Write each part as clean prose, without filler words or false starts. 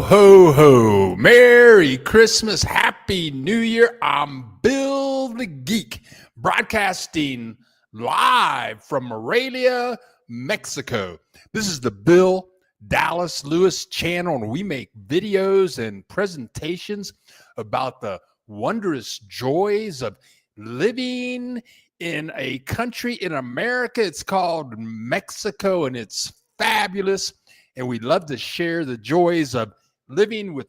ho, ho. Merry Christmas. Happy New Year. I'm Bill the Geek, broadcasting live from Morelia, Mexico. This is the Bill Dallas Lewis channel, and we make videos and presentations about the wondrous joys of living in a country in America. It's called Mexico, and it's fabulous. And we love to share the joys of living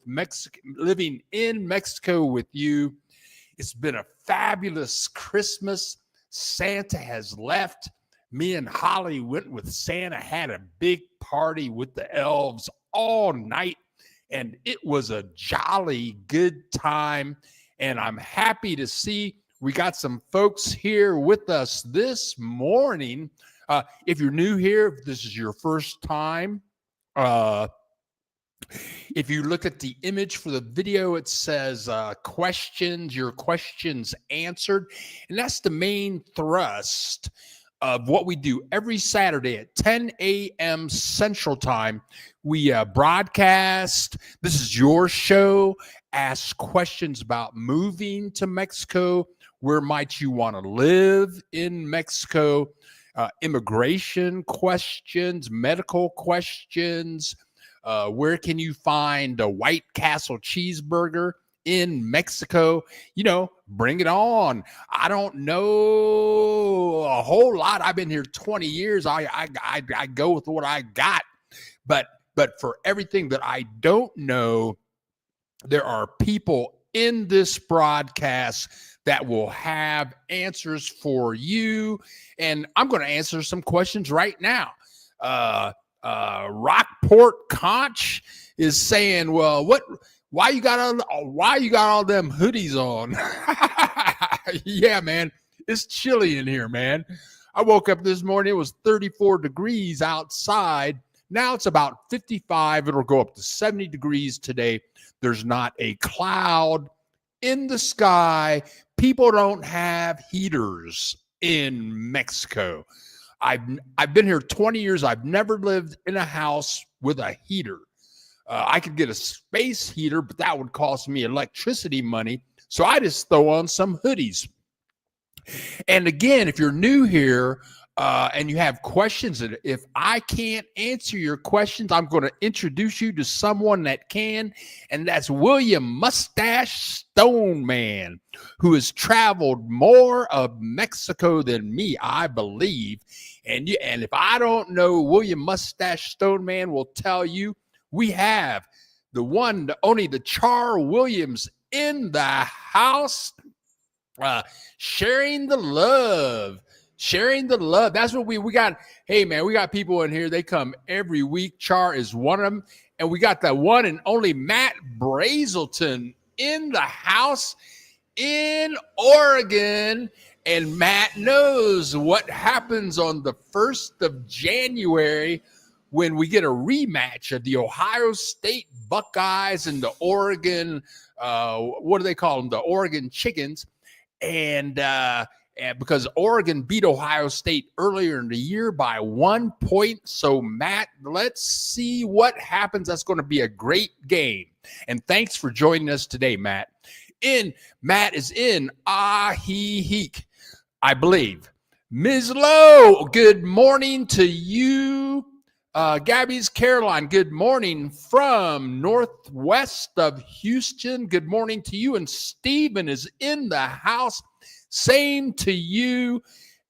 in Mexico with you. It's been a fabulous Christmas. Santa has left. Me and Holly went with Santa, had a big party with the elves all night, and it was a jolly good time. And I'm happy to see we got some folks here with us this morning. If you're new here, if this is your first time, if you look at the image for the video, it says questions, your questions answered. And that's the main thrust of what we do every Saturday at 10 a.m. Central Time. We broadcast. This is your show. Ask questions about moving to Mexico. Where might you want to live in Mexico? Immigration questions, medical questions. Where can you find a White Castle cheeseburger in Mexico? You know, bring it on. I don't know a whole lot. I've been here 20 years. I go with what I got. But for everything that I don't know, there are people in this broadcast that will have answers for you. And I'm going to answer some questions right now. Rockport Conch is saying, well, why you got all them hoodies on? Yeah, man, it's chilly in here, man. I woke up this morning, it was 34 degrees outside. Now it's about 55. It'll go up to 70 degrees today. There's not a cloud in the sky. People don't have heaters in Mexico. I've been here 20 years. I've never lived in a house with a heater. I could get a space heater, but that would cost me electricity money. So I just throw on some hoodies. And again, if you're new here and you have questions, and if I can't answer your questions, I'm going to introduce you to someone that can, and that's William Mustache Stoneman, who has traveled more of Mexico than me, I believe. And if I don't know, William Mustache Stoneman will tell you. We have the one, the only, the Char Williams in the house, sharing the love. Sharing the love. That's what we got. Hey, man, we got people in here. They come every week. Char is one of them. And we got the one and only Matt Brazelton in the house in Oregon. And Matt knows what happens on the 1st of January when we get a rematch of the Ohio State Buckeyes and the Oregon, what do they call them? The Oregon Chickens. And because Oregon beat Ohio State earlier in the year by 1 point. So, Matt, let's see what happens. That's going to be a great game. And thanks for joining us today, Matt. Matt is in Ajijic, I believe. Ms. Lowe, good morning to you. Gabby's Caroline, good morning from northwest of Houston. Good morning to you. And Stephen is in the house. Same to you.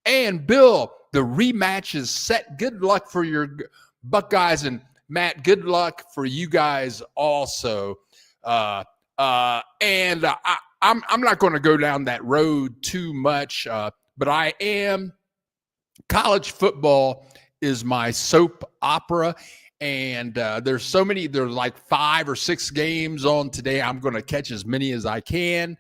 And Bill, the rematch is set. Good luck for your Buckeyes. And Matt, good luck for you guys also. I'm not going to go down that road too much, but I am. College football is my soap opera. And there's like 5 or 6 games on today. I'm going to catch as many as I can.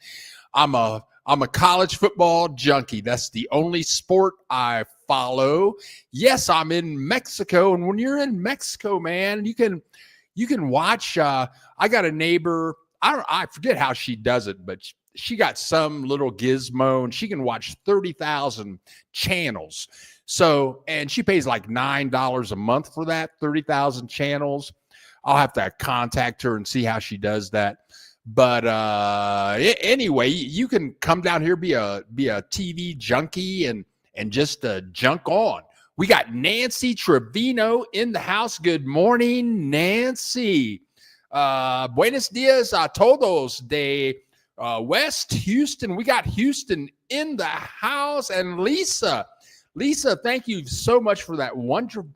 I'm a college football junkie. That's the only sport I follow. Yes, I'm in Mexico. And when you're in Mexico, man, you can watch. I got a neighbor. I forget how she does it, but she got some little gizmo and she can watch 30,000 channels. So, and she pays like $9 a month for that, 30,000 channels. I'll have to contact her and see how she does that. But anyway, you can come down here, be a TV junkie, and just junk on. We got Nancy Trevino in the house. Good morning, Nancy. Buenos dias a todos de West Houston. We got Houston in the house. And Lisa, thank you so much for that wonderful.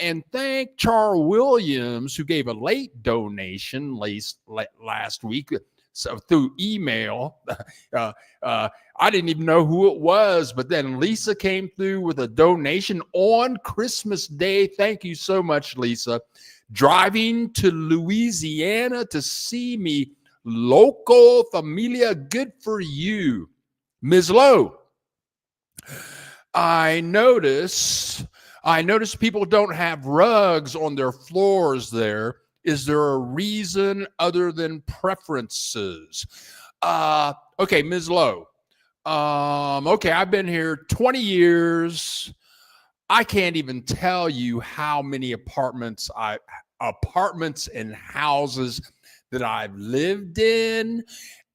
And thank Char Williams, who gave a late donation last week, so through email. I didn't even know who it was, but then Lisa came through with a donation on Christmas Day. Thank you so much, Lisa. Driving to Louisiana to see me. Local familia, good for you. Ms. Lowe, I notice people don't have rugs on their floors there. Is there a reason other than preferences? Okay, Ms. Lowe. Okay, I've been here 20 years. I can't even tell you how many apartments and houses that I've lived in,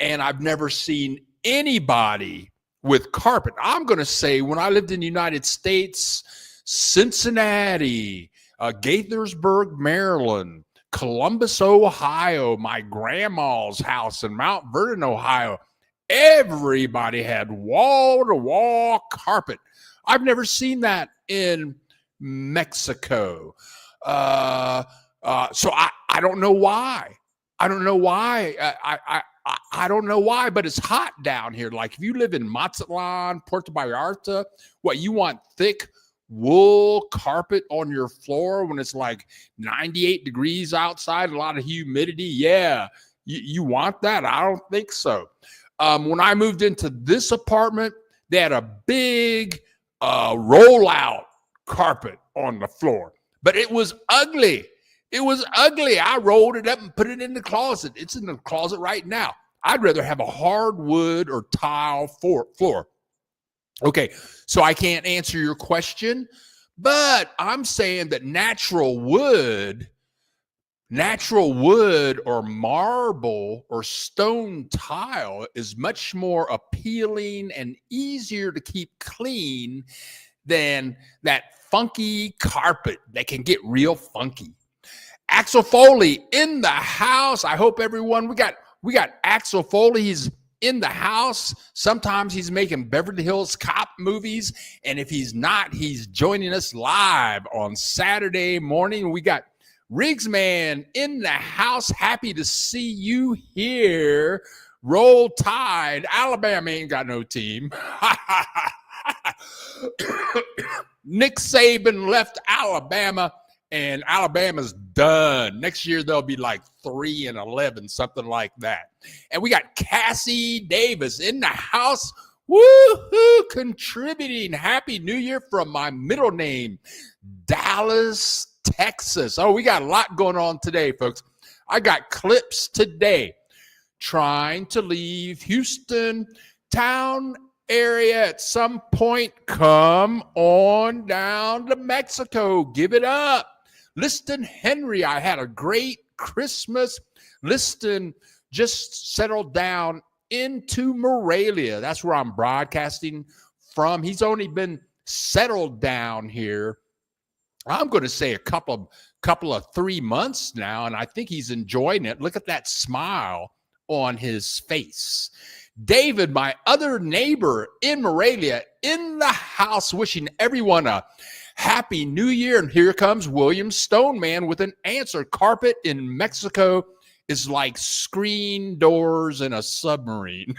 and I've never seen anybody with carpet. I'm going to say when I lived in the United States, Cincinnati, Gaithersburg, Maryland, Columbus, Ohio, my grandma's house in Mount Vernon, Ohio, everybody had wall-to-wall carpet. I've never seen that in Mexico. So I don't know why. I don't know why. I don't know why, but it's hot down here. Like if you live in Mazatlan, Puerto Vallarta, what, you want thick wool carpet on your floor when it's like 98 degrees outside, a lot of humidity? Yeah, you want that? I don't think so. When I moved into this apartment, they had a big rollout carpet on the floor, but it was ugly. It was ugly. I rolled it up and put it in the closet. It's in the closet right now. I'd rather have a hardwood or tile floor. Okay, so I can't answer your question, but I'm saying that natural wood or marble or stone tile is much more appealing and easier to keep clean than that funky carpet that can get real funky. Axel Foley in the house. I hope everyone, we got Axel Foley. He's in the house. Sometimes he's making Beverly Hills Cop movies, and if he's not, he's joining us live on Saturday morning. We got Rigsman in the house. Happy to see you here. Roll Tide. Alabama ain't got no team. Nick Saban left Alabama, and Alabama's done. Next year, they'll be like 3-11, something like that. And we got Cassie Davis in the house. Woohoo! Contributing. Happy New Year from my middle name, Dallas, Texas. Oh, we got a lot going on today, folks. I got clips today. Trying to leave Houston town area at some point. Come on down to Mexico. Give it up. Liston Henry, I had a great Christmas. Liston just settled down into Morelia. That's where I'm broadcasting from. He's only been settled down here, I'm going to say a couple of 3 months now, and I think he's enjoying it. Look at that smile on his face. David, my other neighbor in Morelia, in the house, wishing everyone a happy New Year. And here comes William Stoneman with an answer. Carpet in Mexico is like screen doors in a submarine.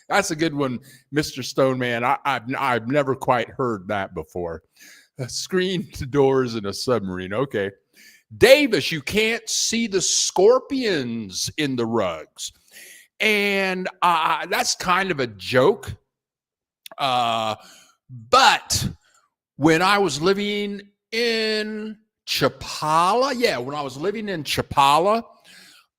That's a good one, Mr. Stoneman. I've never quite heard that before. Screen doors in a submarine. Okay. Davis, you can't see the scorpions in the rugs. And that's kind of a joke. But when I was living in Chapala,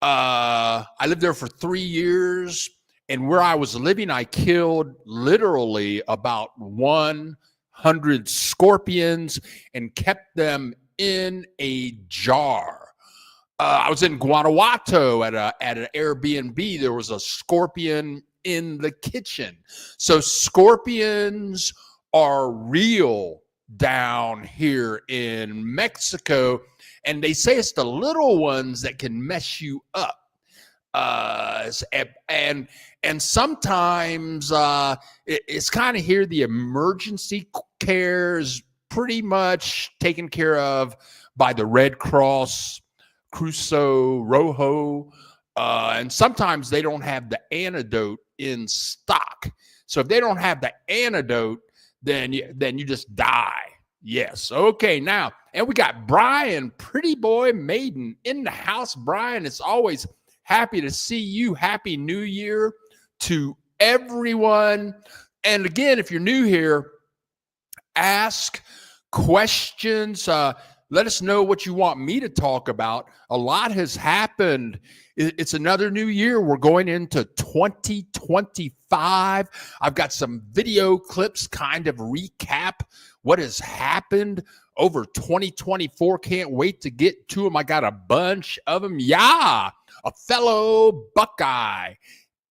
I lived there for 3 years. And where I was living, I killed literally about 100 scorpions and kept them in a jar. I was in Guanajuato at an Airbnb. There was a scorpion in the kitchen. So scorpions are real down here in Mexico, and they say it's the little ones that can mess you up. And sometimes it's kind of here the emergency care is pretty much taken care of by the Red Cross, Crusoe, Rojo, and sometimes they don't have the antidote in stock. So if they don't have the antidote, then you just die. Yes. Okay. Now, and we got Brian, Pretty Boy Maiden, in the house. Brian, it's always happy to see you. Happy New Year to everyone. And again, if you're new here, ask questions. Let us know what you want me to talk about. A lot has happened. It's another new year. We're going into 2025. I've got some video clips kind of recap what has happened over 2024. Can't wait to get to them. I got a bunch of them. Yeah, a fellow Buckeye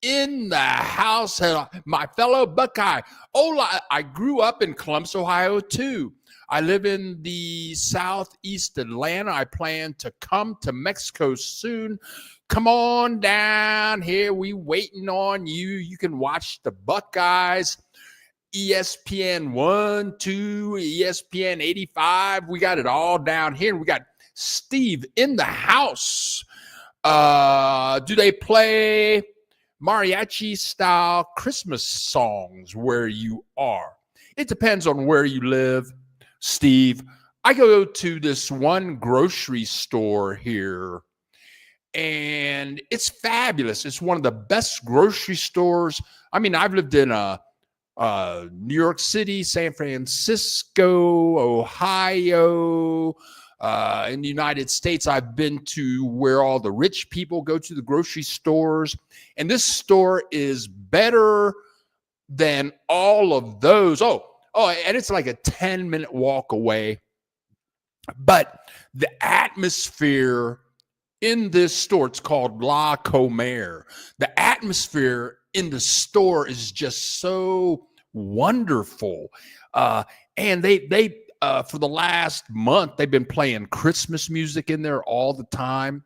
in the house. My fellow Buckeye. Oh, I grew up in Columbus, Ohio, too. I live in the southeast Atlanta. I plan to come to Mexico soon. Come on down here. We waiting on you. You can watch the Buckeyes, ESPN 1, 2, ESPN 85. We got it all down here. We got Steve in the house. Do they play mariachi style Christmas songs where you are? It depends on where you live, Steve. I go to this one grocery store here, and it's fabulous. It's one of the best grocery stores. I mean, I've lived in New York City, San Francisco, Ohio, in the United States. I've been to where all the rich people go to the grocery stores, and this store is better than all of those. Oh, and it's like a 10-minute walk away. But the atmosphere in this store, it's called La Comer. The atmosphere in the store is just so wonderful. And they for the last month, they've been playing Christmas music in there all the time.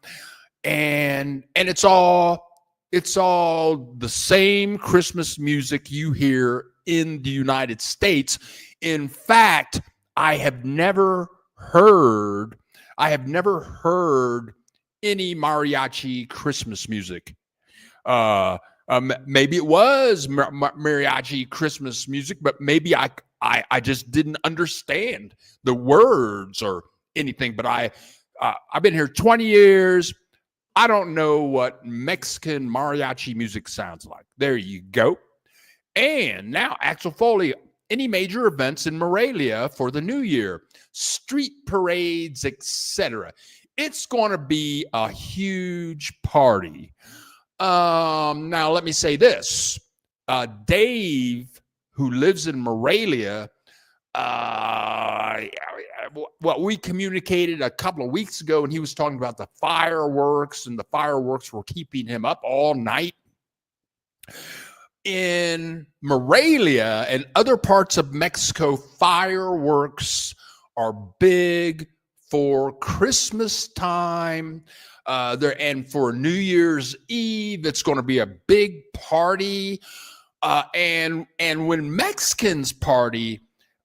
And it's all the same Christmas music you hear in the United States. In fact, I have never heard any mariachi Christmas music. Maybe it was mariachi Christmas music, but maybe I just didn't understand the words or anything. But I've been here 20 years. I don't know what Mexican mariachi music sounds like. There you go. And now, Axel Foley, any major events in Morelia for the new year, street parades, etc. It's going to be a huge party. Now, let me say this. Dave, who lives in Morelia, we communicated a couple of weeks ago, and he was talking about the fireworks, and the fireworks were keeping him up all night. In Morelia and other parts of Mexico, fireworks are big for Christmas time. And for New Year's Eve, it's going to be a big party. And when Mexicans party,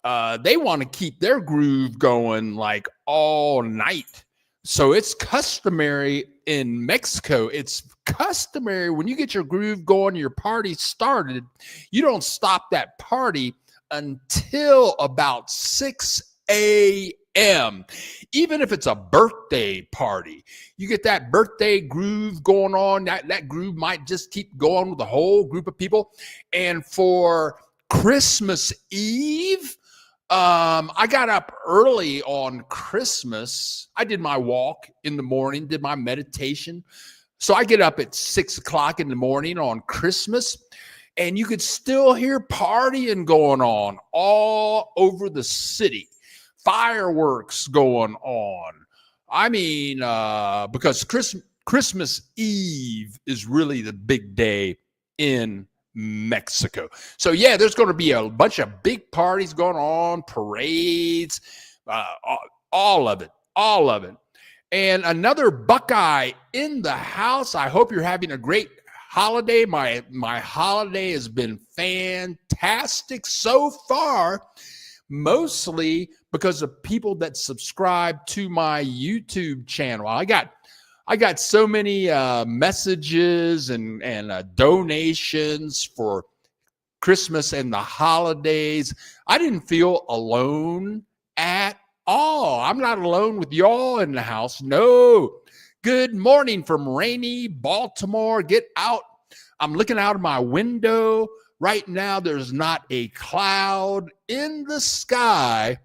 they want to keep their groove going like all night. So it's customary in Mexico. It's customary when you get your groove going, your party started, you don't stop that party until about 6 a.m. Even if it's a birthday party, you get that birthday groove going on. That groove might just keep going with the whole group of people. And for Christmas Eve, I got up early on Christmas. I did my walk in the morning, did my meditation. So I get up at 6 o'clock in the morning on Christmas, and you could still hear partying going on all over the city. fireworks going on. I mean, because Christmas Eve is really the big day in Mexico. So yeah, there's going to be a bunch of big parties going on, parades, all of it. And another Buckeye in the house. I hope you're having a great holiday. My holiday has been fantastic so far, mostly because of people that subscribe to my YouTube channel. I got so many messages and donations for Christmas and the holidays. I didn't feel alone at all. I'm not alone with y'all in the house. No. Good morning from rainy Baltimore. Get out. I'm looking out of my window. Right now, there's not a cloud in the sky.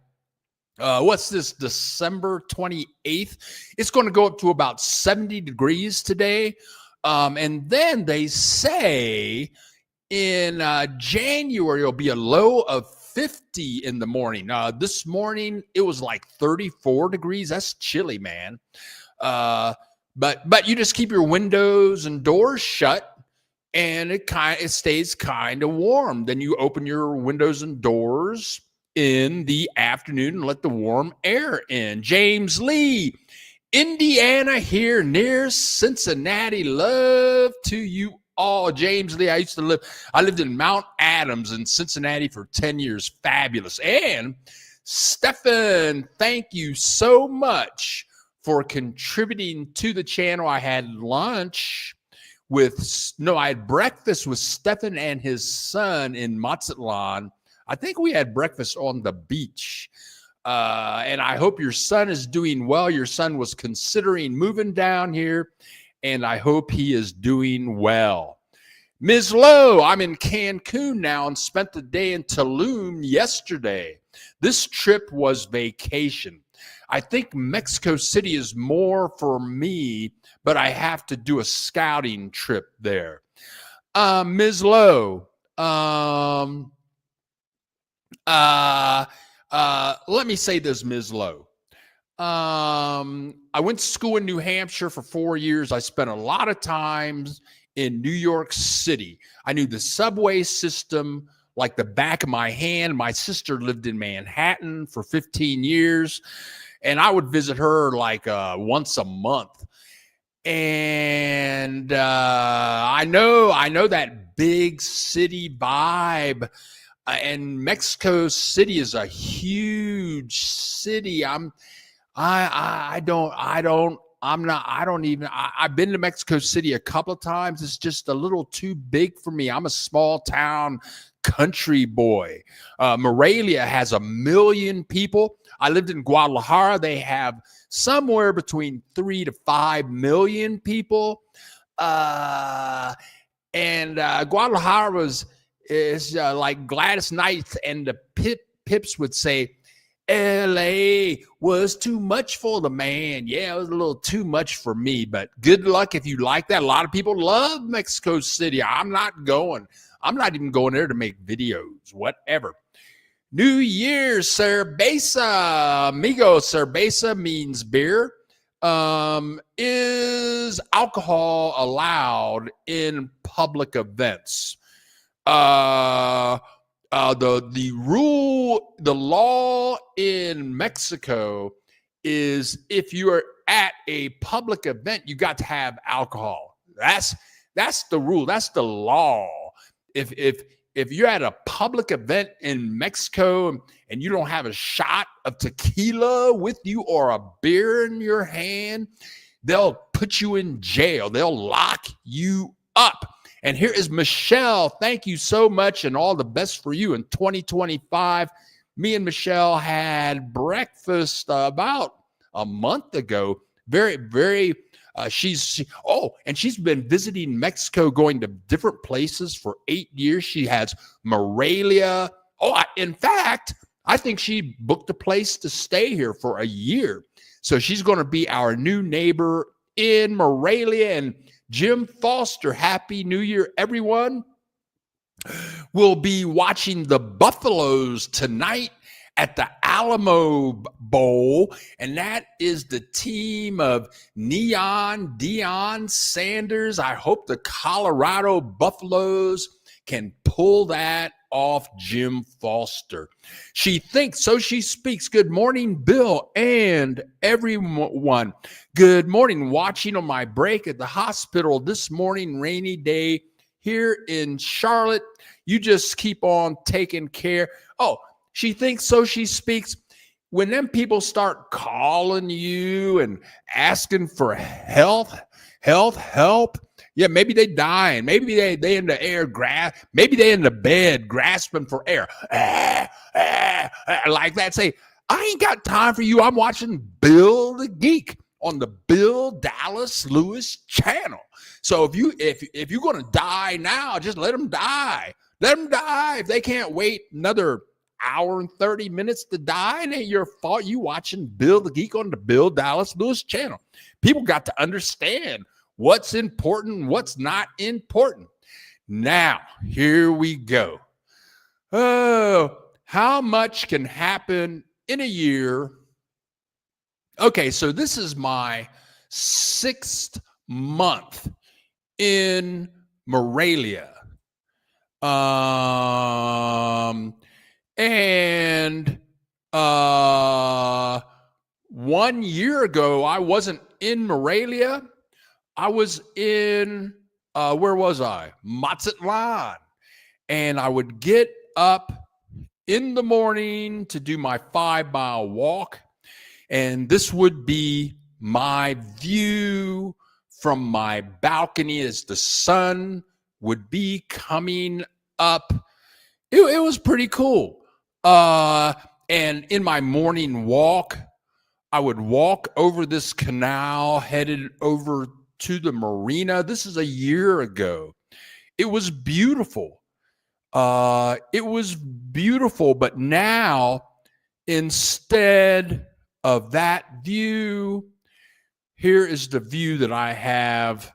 What's this, December 28th? It's going to go up to about 70 degrees today. And then they say in January, it'll be a low of 50 in the morning. This morning, it was like 34 degrees. That's chilly, man. But you just keep your windows and doors shut, and it stays kind of warm. Then you open your windows and doors in the afternoon and let the warm air in. James Lee, Indiana here near Cincinnati. Love to you all. James Lee, I lived in Mount Adams in Cincinnati for 10 years. Fabulous. And Stefan, thank you so much for contributing to the channel. I had breakfast with Stefan and his son in Mazatlan. I think we had breakfast on the beach. And I hope your son is doing well. Your son was considering moving down here, and I hope he is doing well. Ms. Lowe, I'm in Cancun now and spent the day in Tulum yesterday. This trip was vacation. I think Mexico City is more for me, but I have to do a scouting trip there. Ms. Lowe, let me say this, Ms. Lowe. I went to school in New Hampshire for 4 years. I spent a lot of time in New York City. I knew the subway system like the back of my hand. My sister lived in Manhattan for 15 years, and I would visit her like once a month. And I know that big city vibe. And Mexico City is a huge city. I've been to Mexico City a couple of times. It's just a little too big for me. I'm a small town country boy. Morelia has 1 million people. I lived in Guadalajara. They have somewhere between 3 to 5 million people. And Guadalajara is like Gladys Knight and the Pips would say, LA was too much for the man. Yeah, it was a little too much for me, but good luck if you like that. A lot of people love Mexico City. I'm not going. I'm not even going there to make videos, whatever. New Year's cerveza, amigo. Cerveza means beer. Is alcohol allowed in public events? The law in Mexico is if you are at a public event, you got to have alcohol. That's the rule. That's the law. If you're at a public event in Mexico and you don't have a shot of tequila with you or a beer in your hand, they'll put you in jail. They'll lock you up. And here is Michelle. Thank you so much and all the best for you in 2025. Me and Michelle had breakfast about a month ago. She's been visiting Mexico, going to different places for 8 years. She has Morelia. In fact, I think she booked a place to stay here for a year. So she's going to be our new neighbor in Morelia. And Jim Foster, Happy New Year, everyone. We'll be watching the Buffaloes tonight at the Alamo Bowl, and that is the team of Neon Deion Sanders. I hope the Colorado Buffaloes can pull that off Jim Foster. She thinks, so she speaks. Good morning, Bill and everyone. Good morning. Watching on my break at the hospital this morning, rainy day here in Charlotte. You just keep on taking care. Oh, she thinks, so she speaks. When them people start calling you and asking for help, yeah, maybe they dying. Maybe they in the air, maybe they in the bed grasping for air. Like that. Say, I ain't got time for you. I'm watching Bill the Geek on the Bill Dallas Lewis channel. So if you're gonna die now, just let them die. Let them die. If they can't wait another hour and 30 minutes to die, it ain't your fault. You watching Bill the Geek on the Bill Dallas Lewis channel. People got to understand what's important, what's not important. Now, here we go. Oh, how much can happen in a year? Okay, so this is my 6th month in Morelia. And 1 year ago, I wasn't in Morelia. I was in, where was I? Mazatlan. And I would get up in the morning to do my 5-mile walk. And this would be my view from my balcony as the sun would be coming up. It was pretty cool. And in my morning walk, I would walk over this canal headed over to the marina. This is a year ago. It was beautiful. But now, instead of that view, here is the view that I have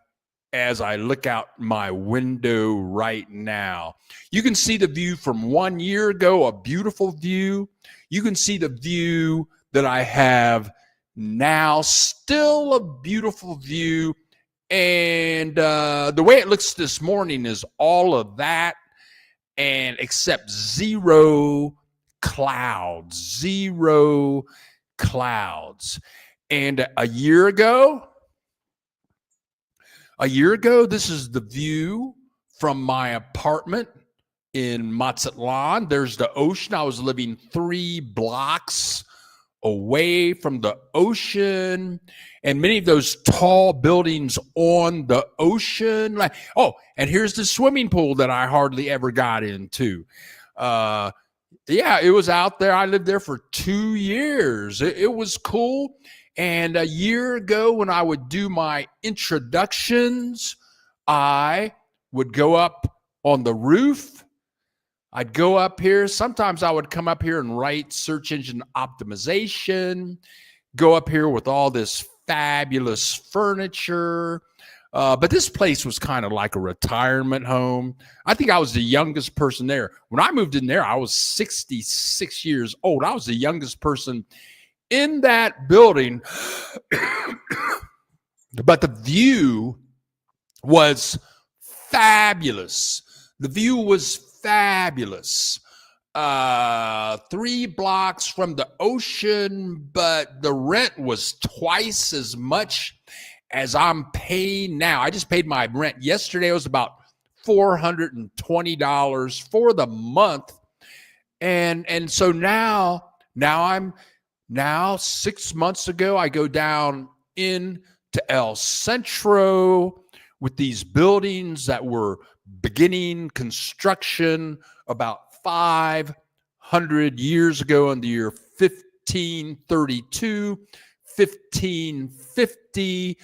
as I look out my window right now. You can see the view from 1 year ago, a beautiful view. You can see the view that I have now, still a beautiful view. And the way it looks this morning is all of that, and except zero clouds. And a year ago, this is the view from my apartment in Mazatlan. There's the ocean. I was living 3 blocks away from the ocean, and many of those tall buildings on the ocean. And here's the swimming pool that I hardly ever got into. Yeah, it was out there. I lived there for 2 years. It was cool. And a year ago, when I would do my introductions, I would go up on the roof. I'd go up here. Sometimes I would come up here and write search engine optimization, go up here with all this fabulous furniture. But this place was kind of like a retirement home. I think I was the youngest person there. When I moved in there, I was 66 years old. I was the youngest person in that building. But the view was fabulous. The view was fabulous. 3 blocks from the ocean, but the rent was twice as much as I'm paying now. I just paid my rent yesterday. It was about $420 for the month. And so now 6 months ago, I go down into El Centro with these buildings that were beginning construction about 500 years ago in the year 1532, 1550.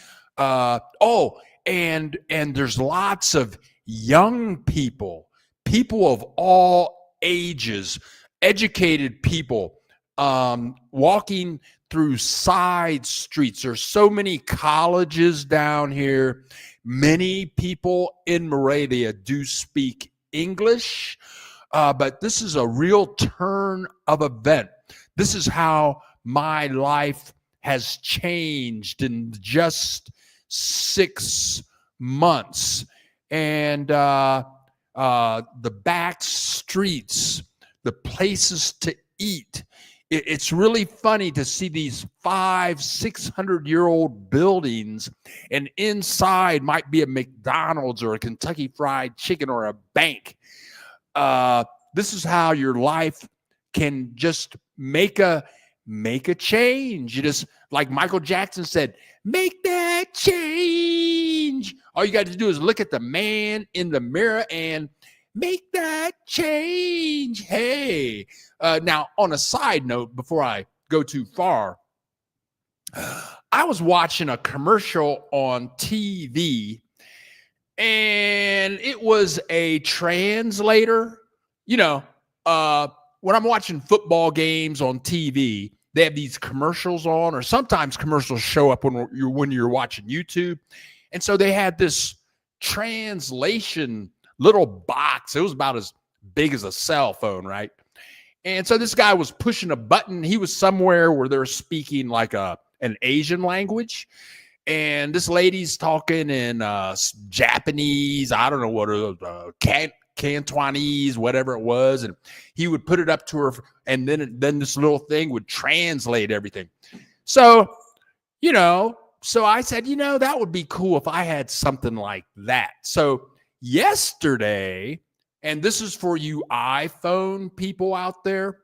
And there's lots of young people of all ages, educated people, walking through side streets. There's so many colleges down here. Many people in Morelia do speak English, but this is a real turn of event. This is how my life has changed in just 6 months. And the back streets, the places to eat. It's really funny to see these 500-600-year-old buildings, and inside might be a McDonald's or a Kentucky Fried Chicken or a bank. This is how your life can just make a change. You just, like Michael Jackson said, make that change. All you got to do is look at the man in the mirror and make that change. Hey, now on a side note, before I go too far, I was watching a commercial on TV, and it was a translator. You know, when I'm watching football games on TV, they have these commercials on, or sometimes commercials show up when you're watching YouTube. And so they had this translation little box. It was about as big as a cell phone, right? And so this guy was pushing a button. He was somewhere where they're speaking like an Asian language. And this lady's talking in Japanese, I don't know what, Cantonese, whatever it was, and he would put it up to her, and then this little thing would translate everything. So, so I said, that would be cool if I had something like that. So yesterday, and this is for you iPhone people out there,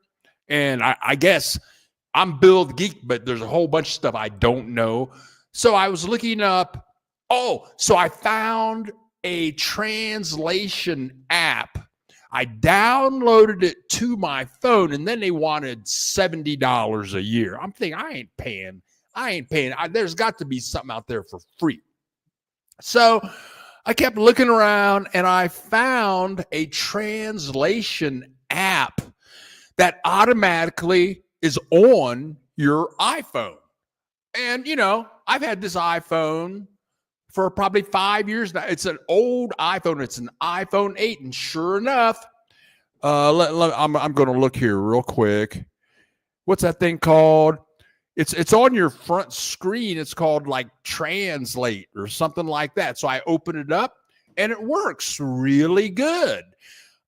and I guess I'm Bill the Geek, but there's a whole bunch of stuff I don't know. So I was looking up, so I found a translation app. I downloaded it to my phone, and then they wanted $70 a year. I'm thinking, I ain't paying. There's got to be something out there for free. So I kept looking around, and I found a translation app that automatically is on your iPhone. And, I've had this iPhone for probably 5 years now. It's an old iPhone. It's an iPhone 8. And sure enough, I'm going to look here real quick. What's that thing called? It's on your front screen. It's called like Translate or something like that. So I open it up, and it works really good.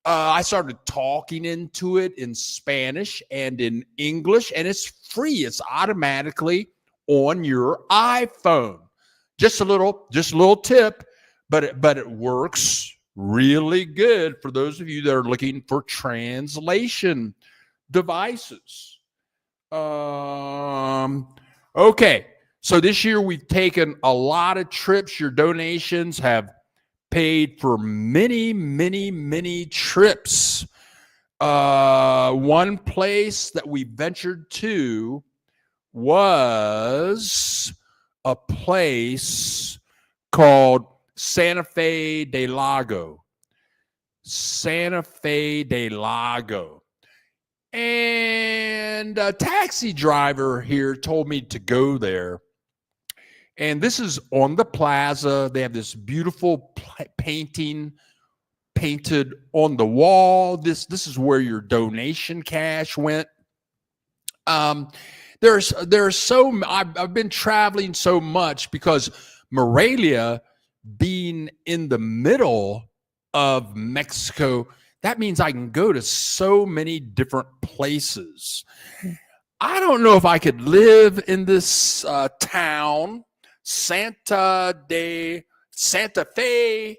I started talking into it in Spanish and in English, and it's free. It's automatically on your iPhone. Just a little tip, but it works really good for those of you that are looking for translation devices. Okay, so this year we've taken a lot of trips. Your donations have paid for many, many, many trips. One place that we ventured to was a place called Santa Fe de Lago. And a taxi driver here told me to go there. And this is on the plaza. They have this beautiful painting painted on the wall. This is where your donation cash went. I've been traveling so much because Morelia being in the middle of Mexico, that means I can go to so many different places. I don't know if I could live in this town, Santa Fe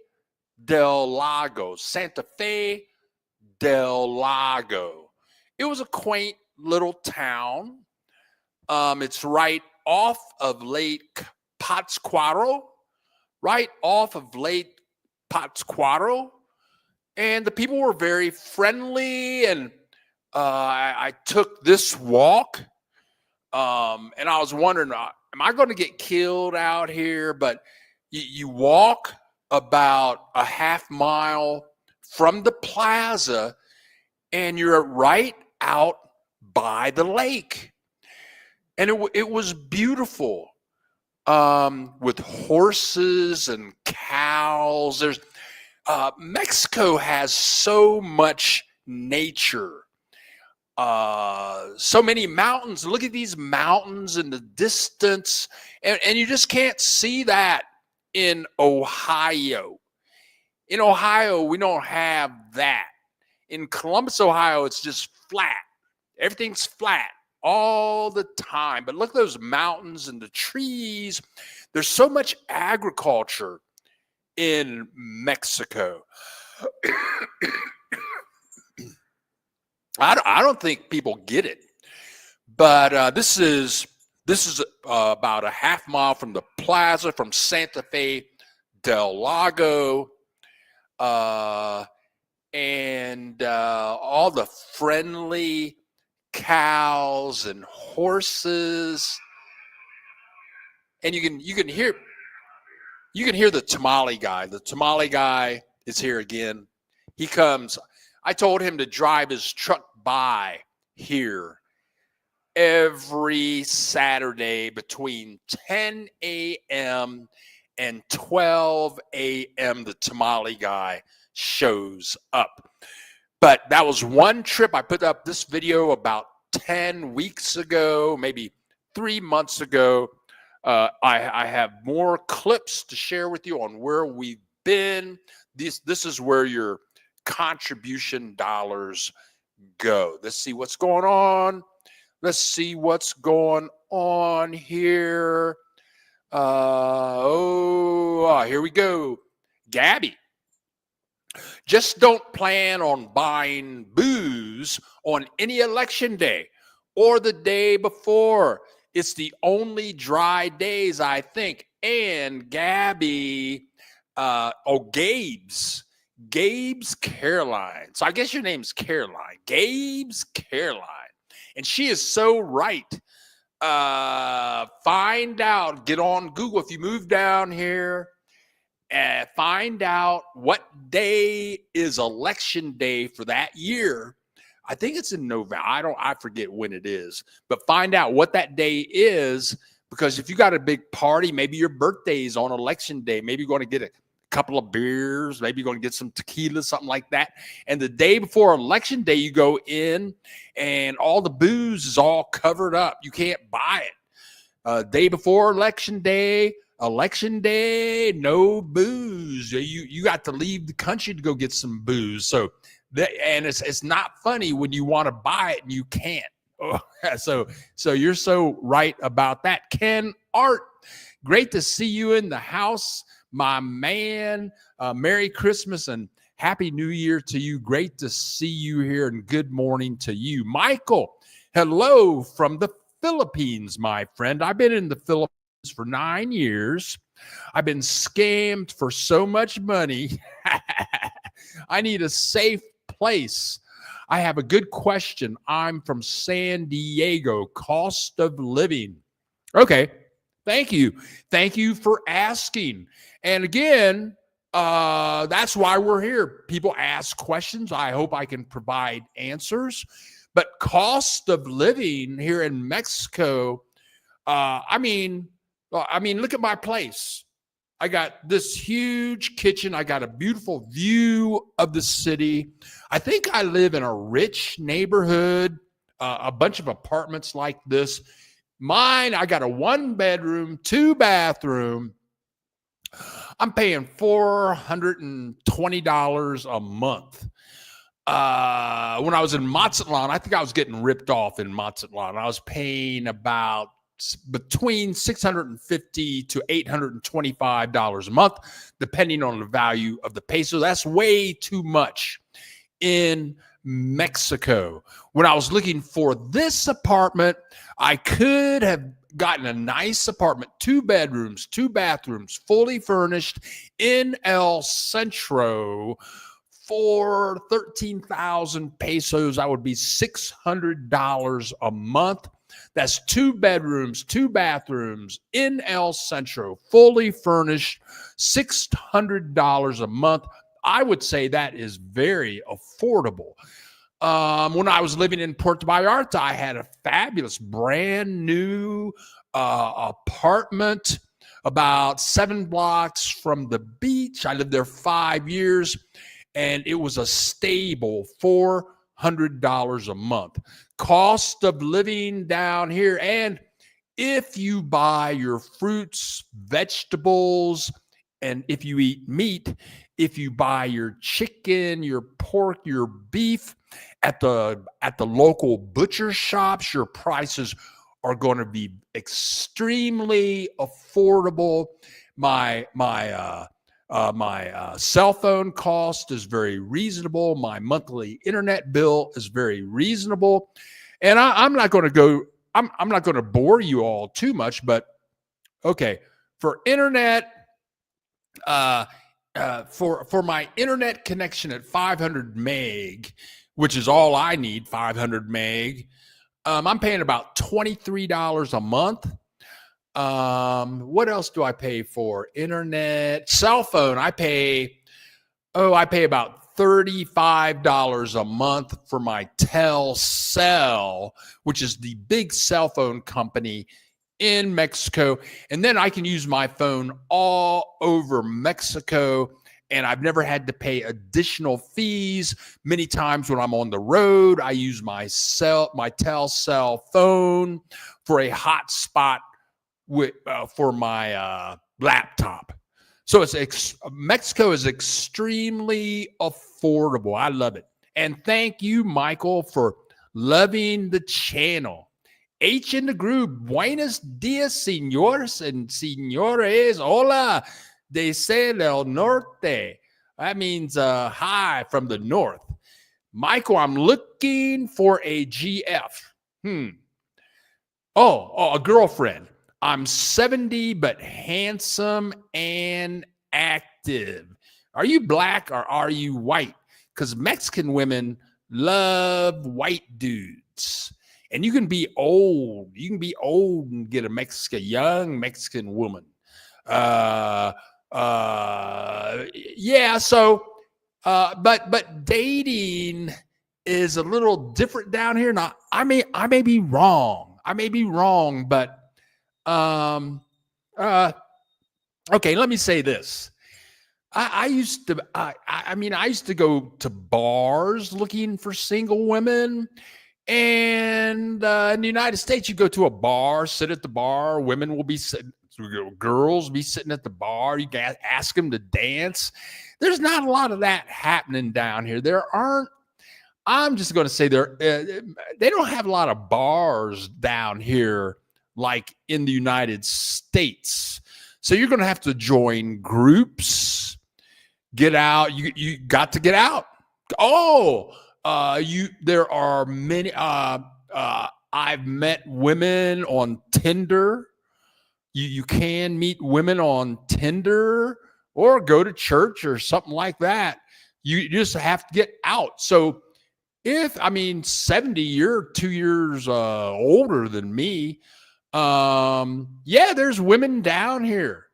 del Lago. It was a quaint little town. It's right off of Lake Pátzcuaro, and the people were very friendly, and I took this walk, and I was wondering, am I going to get killed out here? But you walk about a half mile from the plaza, and you're right out by the lake. And it was beautiful, with horses and cows. Mexico has so much nature. So many mountains. Look at these mountains in the distance, and you just can't see that in Ohio. In Ohio, we don't have that. In Columbus, Ohio, it's just flat. Everything's flat all the time. But look at those mountains and the trees. There's so much agriculture in Mexico. I don't think people get it, but this is about a half mile from the plaza, from Santa Fe del Lago, and all the friendly cows and horses, and you can hear the tamale guy. The tamale guy is here again. He comes. I told him to drive his truck by here every Saturday between 10 a.m. and 12 a.m. The tamale guy shows up. But that was one trip. I put up this video about 10 weeks ago, maybe 3 months ago. I have more clips to share with you on where we've been. This is where your contribution dollars go. Let's see what's going on. Let's see what's going on here. Here we go. Gabby. Just don't plan on buying booze on any election day or the day before. It's the only dry days, I think. And Gabby, Gabe's Caroline. So I guess your name's Caroline. Gabe's Caroline. And she is so right. Find out, get on Google if you move down here, and find out what day is election day for that year. I think it's in November. I forget when it is, but find out what that day is, because if you got a big party, maybe your birthday is on election day. Maybe you're going to get a couple of beers, maybe you're going to get some tequila, something like that. And the day before election day, you go in and all the booze is all covered up. You can't buy it. Day before election day, no booze. You got to leave the country to go get some booze. So and it's not funny when you want to buy it and you can't. So you're so right about that. Ken Art, great to see you in the house, my man. Merry Christmas and Happy New Year to you. Great to see you here, and good morning to you. Michael, hello from the Philippines, my friend. I've been in the Philippines for 9 years. I've been scammed for so much money. I need a safe place. I have a good question. I'm from San Diego. Cost of living. Okay. Thank you. Thank you for asking. And again, that's why we're here. People ask questions. I hope I can provide answers. But cost of living here in Mexico, I mean, look at my place. I got this huge kitchen. I got a beautiful view of the city. I think I live in a rich neighborhood, a bunch of apartments like this. Mine, I got a 1-bedroom, 2-bathroom. I'm paying $420 a month. When I was in Mazatlan, I think I was getting ripped off in Mazatlan. I was paying about between $650 to $825 a month, depending on the value of the peso. That's way too much in Mexico. When I was looking for this apartment, I could have gotten a nice apartment, 2 bedrooms, 2 bathrooms, fully furnished in El Centro for 13,000 pesos. That would be $600 a month. That's 2 bedrooms, 2 bathrooms in El Centro, fully furnished, $600 a month. I would say that is very affordable. When I was living in Puerto Vallarta, I had a fabulous brand new apartment about 7 blocks from the beach. I lived there 5 years, and it was a stable $400 $500 a month. Cost of living down here. And if you buy your fruits, vegetables, and if you eat meat, if you buy your chicken, your pork, your beef at the local butcher shops, your prices are going to be extremely affordable. My cell phone cost is very reasonable. My monthly internet bill is very reasonable, and I'm not going to go. I'm not going to bore you all too much, but okay, for internet. For my internet connection at 500 meg, which is all I need, 500 meg, I'm paying about $23 a month. What else do I pay for? Internet, cell phone. I pay about $35 a month for my Telcel, which is the big cell phone company in Mexico. And then I can use my phone all over Mexico. And I've never had to pay additional fees. Many times when I'm on the road, I use my Telcel phone for a hotspot for my laptop. So Mexico is extremely affordable. I love it. And thank you, Michael, for loving the channel. H in the group. Buenos dias, señores and señores. Hola, desde el norte. That means hi from the north. Michael, I'm looking for a GF. Oh, a girlfriend. I'm 70, but handsome and active. Are you black or are you white? Because Mexican women love white dudes. And you can be old. You can be old and get a young Mexican woman. Yeah. So, but dating is a little different down here. Now, I may be wrong. But okay. Let me say this. I used to go to bars looking for single women. And in the United States, you go to a bar, sit at the bar. Women will be sitting, girls be sitting at the bar. You can ask them to dance. There's not a lot of that happening down here. There aren't. I'm just going to say they don't have a lot of bars down here like in the United States. So you're going to have to join groups, get out. You got to get out. Oh. There are many, I've met women on Tinder. You can meet women on Tinder or go to church or something like that. You just have to get out. So 70, you're 2 years older than me. Yeah, there's women down here.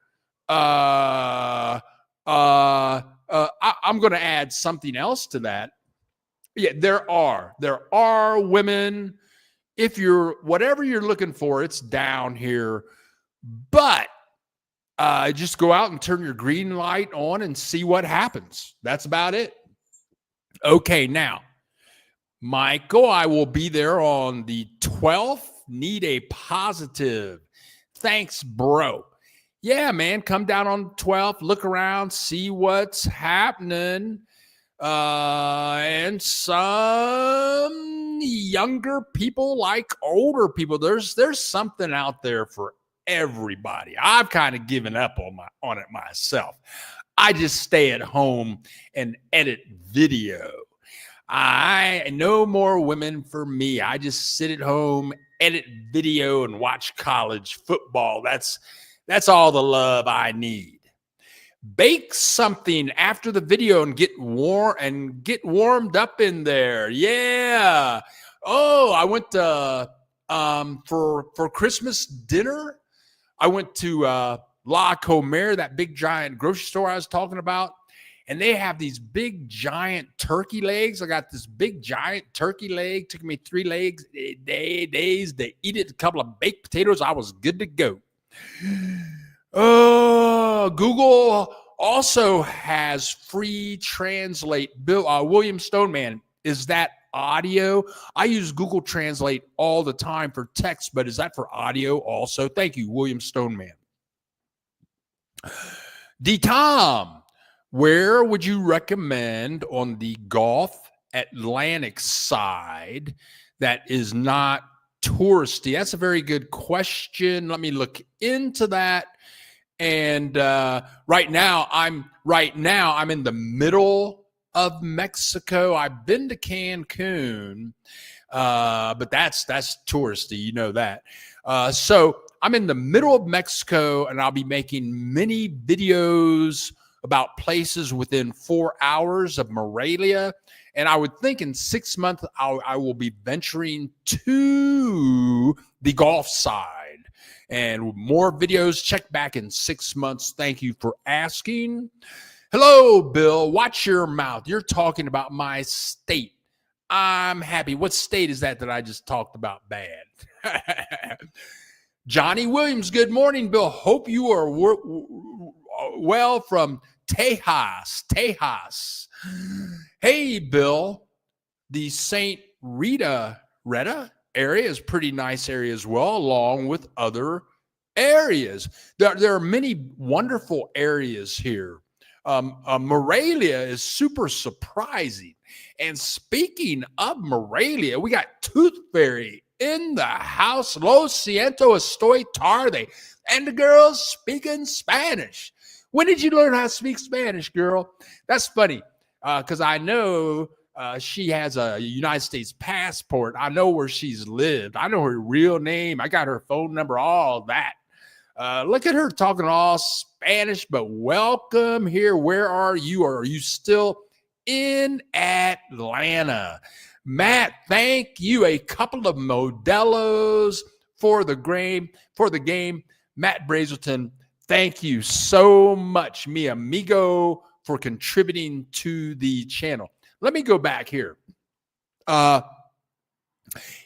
I'm going to add something else to that. Yeah, there are women. If whatever you're looking for, it's down here. But just go out and turn your green light on and see what happens. That's about it. Okay, now, Michael, I will be there on the 12th. Need a positive. Thanks, bro. Yeah, man, come down on the 12th. Look around, see what's happening. And some younger people like older people. There's something out there for everybody. I've kind of given up on it myself. I just stay at home and edit video. No more women for me. I just sit at home, edit video, and watch college football. That's all the love I need. Bake something after the video and get warmed up in there. Yeah. Oh, I went to for Christmas dinner. I went to La Comer, that big giant grocery store I was talking about, and they have these big giant turkey legs. I got this big giant turkey leg. Took me 3 days to eat it. A couple of baked potatoes. I was good to go. Google also has free translate. William Stoneman, is that audio? I use Google Translate all the time for text, but is that for audio also? Thank you, William Stoneman. D. Tom, where would you recommend on the Gulf Atlantic side that is not touristy? That's a very good question. Let me look into that. And right now I'm in the middle of Mexico. I've been to Cancun, but that's touristy, you know that. So I'm in the middle of Mexico, and I'll be making many videos about places within 4 hours of Morelia. And I would think in 6 months, I will be venturing to the Gulf side. And more videos, check back in 6 months. Thank you for asking. Hello, Bill. Watch your mouth. You're talking about my state. I'm happy. What state is that I just talked about bad? Johnny Williams, good morning, Bill. Hope you are well from Tejas. Hey, Bill. The St. Rita area is a pretty nice area as well, along with other areas. There are many wonderful areas here. Morelia is super surprising. And speaking of Morelia, we got Tooth Fairy in the house. Lo siento, estoy tarde. And the girl's speaking Spanish. When did you learn how to speak Spanish, girl? That's funny, because I know she has a United States passport. I know where she's lived. I know her real name. I got her phone number, all that. Look at her talking all Spanish, but welcome here. Where are you? Are you still in Atlanta? Matt, thank you. A couple of Modelos for the game. Matt Brazelton, thank you so much, mi amigo, for contributing to the channel. Let me go back here.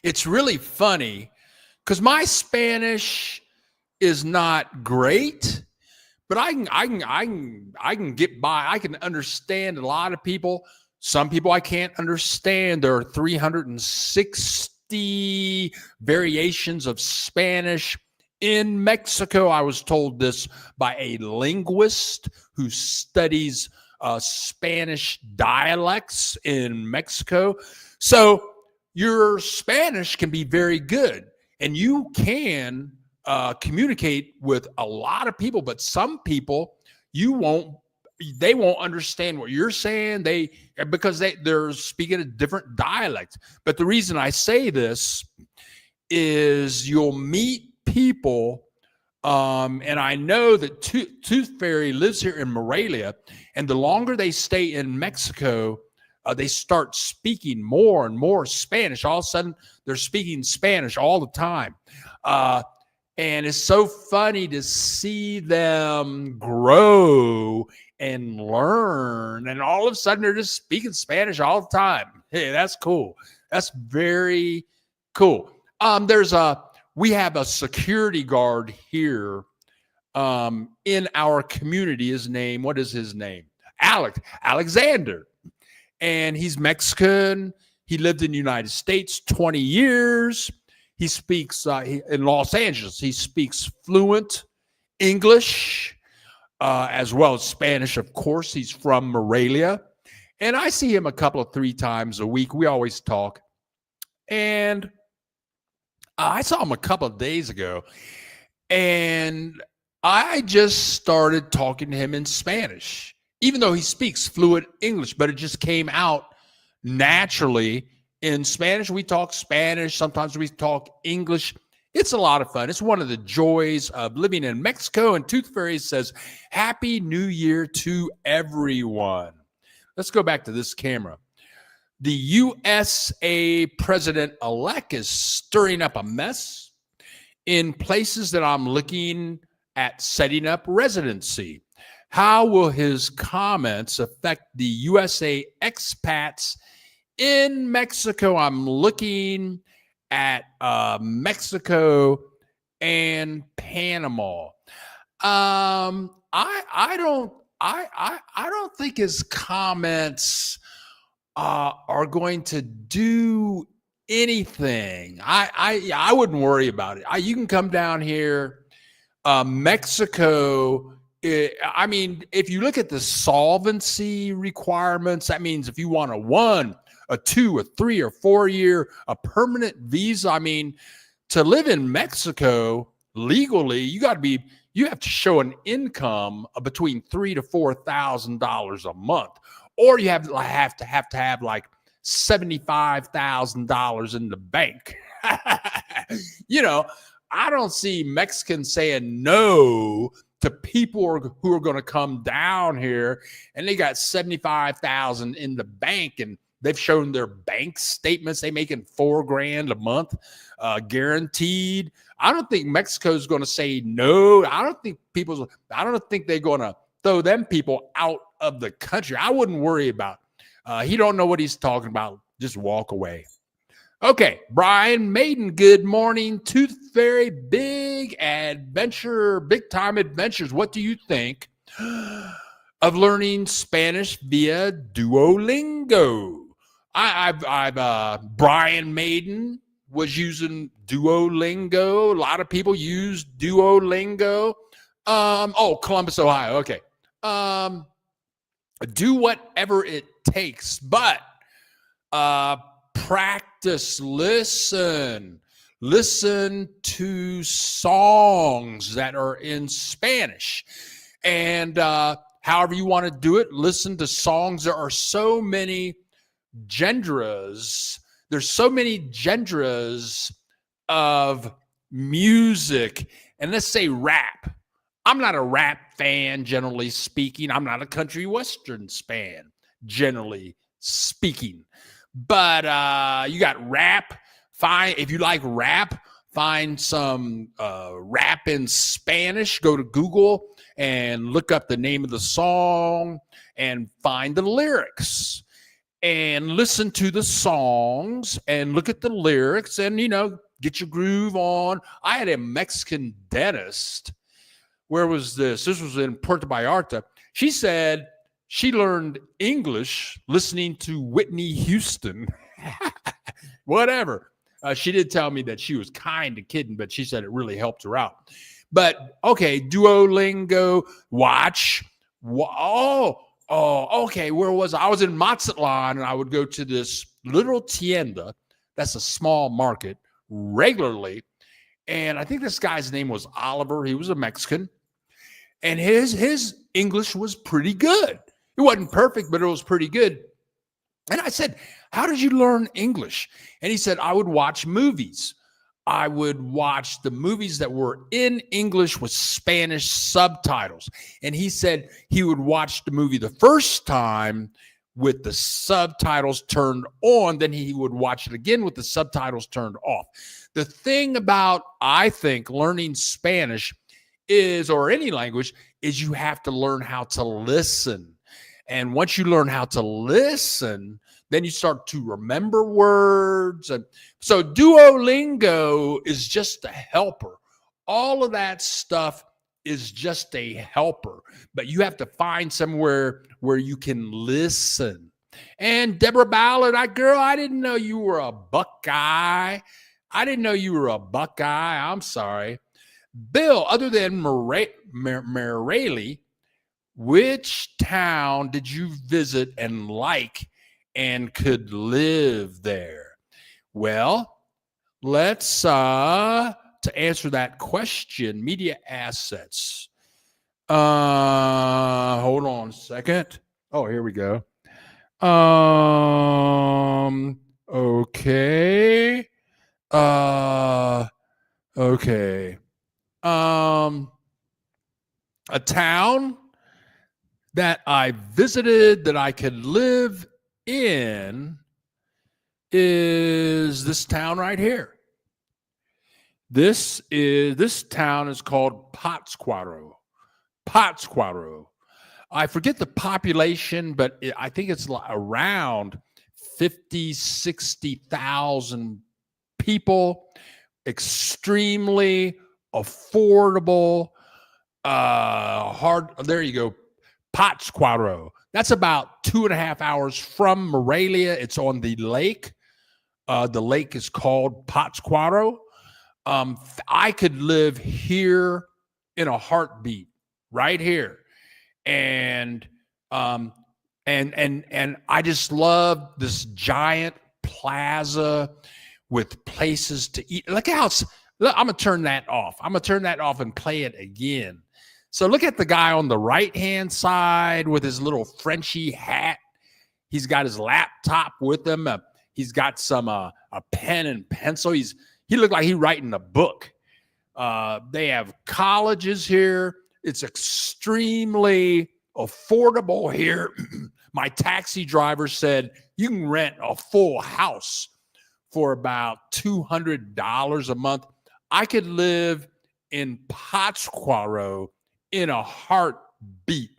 It's really funny because my Spanish is not great, but I can get by. I can understand a lot of people. Some people I can't understand. There are 360 variations of Spanish in Mexico. I was told this by a linguist who studies Spanish dialects in Mexico. So your Spanish can be very good, and you can communicate with a lot of people, but some people they won't understand what you're saying. Because they're speaking a different dialect. But the reason I say this is you'll meet people, and I know that Tooth Fairy lives here in Morelia, and the longer they stay in Mexico, they start speaking more and more Spanish. All of a sudden, they're speaking Spanish all the time. And it's so funny to see them grow and learn. And all of a sudden, they're just speaking Spanish all the time. Hey, that's cool. That's very cool. We have a security guard here in our community. What is his name? Alexander. And he's Mexican. He lived in the United States 20 years. He speaks in Los Angeles. He speaks fluent English as well as Spanish, of course. He's from Morelia. And I see him 3 times a week. We always talk. And I saw him a couple of days ago. And I just started talking to him in Spanish, even though he speaks fluent English, but it just came out naturally. In Spanish, we talk Spanish. Sometimes we talk English. It's a lot of fun. It's one of the joys of living in Mexico. And Tooth Fairy says, Happy New Year to everyone. Let's go back to this camera. The USA president-elect is stirring up a mess in places that I'm looking at setting up residency. How will his comments affect the USA expats in Mexico? I'm looking at Mexico and Panama. I don't think his comments are going to do anything. I wouldn't worry about it. You can come down here. Mexico, I mean, if you look at the solvency requirements, that means if you want a 1, a 2, a 3, or 4 year, a permanent visa, I mean, to live in Mexico legally, you have to show an income of between $3,000 to $4,000 a month, or you have to have like $75,000 in the bank. You know, I don't see Mexicans saying no to people who are going to come down here and they got 75,000 in the bank and they've shown their bank statements. They making $4,000 a month, guaranteed. I don't think Mexico's going to say no. I don't think they're going to throw them people out of the country. I wouldn't worry about. He don't know what he's talking about. Just walk away. Okay, Brian Maiden, good morning. Tooth Fairy, big time adventures. What do you think of learning Spanish via Duolingo? Brian Maiden was using Duolingo. A lot of people use Duolingo. Columbus, Ohio. Okay. Do whatever it takes, but practice, listen to songs that are in Spanish. And however you want to do it, listen to songs. There are so many genres. There's so many genres of music. And let's say rap. I'm not a rap fan, generally speaking. I'm not a country western fan, generally speaking. But you got rap. If you like rap, find some rap in Spanish. Go to Google and look up the name of the song and find the lyrics. And listen to the songs and look at the lyrics and, get your groove on. I had a Mexican dentist. Where was this? This was in Puerto Vallarta. She said she learned English listening to Whitney Houston. Whatever. She did tell me that she was kind of kidding, but she said it really helped her out. But, okay, Duolingo, watch. Okay, where was I? I was in Mazatlan, and I would go to this little tienda. That's a small market regularly. And I think this guy's name was Oliver. He was a Mexican. And his English was pretty good. It wasn't perfect, but it was pretty good. And I said, how did you learn English? And he said, I would watch movies. I would watch the movies that were in English with Spanish subtitles. And he said he would watch the movie the first time with the subtitles turned on. Then he would watch it again with the subtitles turned off. The thing about, I think, learning Spanish or any language is you have to learn how to listen. And once you learn how to listen, then you start to remember words. And so Duolingo is just a helper. All of that stuff is just a helper, but you have to find somewhere where you can listen. And Deborah Ballard, girl, I didn't know you were a Buckeye. I'm sorry. Bill, other than Maraley, which town did you visit and like and could live there? Well, let's to answer that question, media assets. Hold on a second. Oh, here we go. Okay. Okay. A town that I visited that I could live in is this town right here. This town is called Pátzcuaro. I forget the population, but I think it's around 50, 60,000 people. Extremely affordable. There you go. Pátzcuaro. That's about 2.5 hours from Morelia. It's on the lake. The lake is called Pátzcuaro. I could live here in a heartbeat, right here, and and I just love this giant plaza with places to eat. Look how look, I'm gonna turn that off. I'm gonna turn that off and play it again. So look at the guy on the right hand side with his little Frenchy hat. He's got his laptop with him. He's got some a pen and pencil. He looked like he's writing a book. They have colleges here. It's extremely affordable here. My taxi driver said you can rent a full house for about $200 a month. I could live in Pátzcuaro in a heartbeat.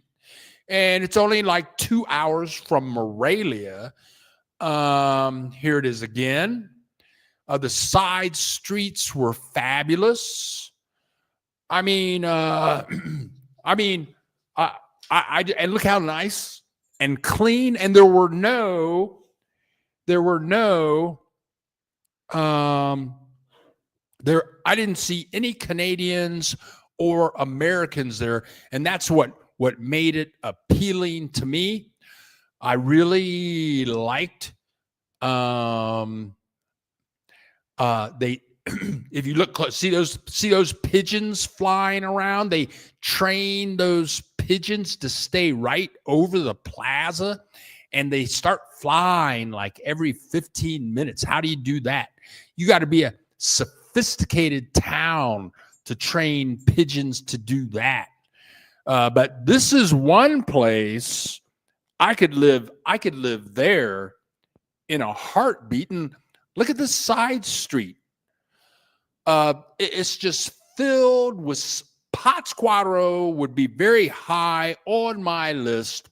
And it's only like 2 hours from Morelia. Here it is again. The side streets were fabulous. I mean, and look how nice and clean. And there were no, I didn't see any Canadians or Americans there, and that's what made it appealing to me. I really liked they if you look close, see those pigeons flying around. They train those pigeons to stay right over the plaza, and they start flying like every 15 minutes. How do you do that? You got to be a sophisticated town to train pigeons to do that. But this is one place I could live there in a heartbeat. And look at this side street. It's just filled with Pátzcuaro would be very high on my list.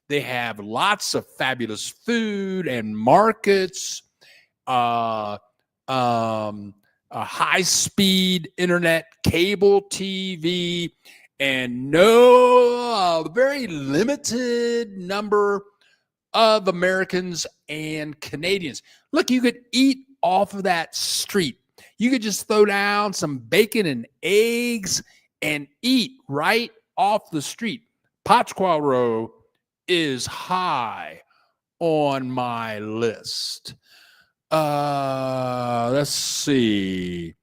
They have lots of fabulous food and markets, high-speed internet, cable TV, and very limited number of Americans and Canadians. Look, you could eat off of that street. You could just throw down some bacon and eggs and eat right off the street. Pátzcuaro is high on my list. Let's see.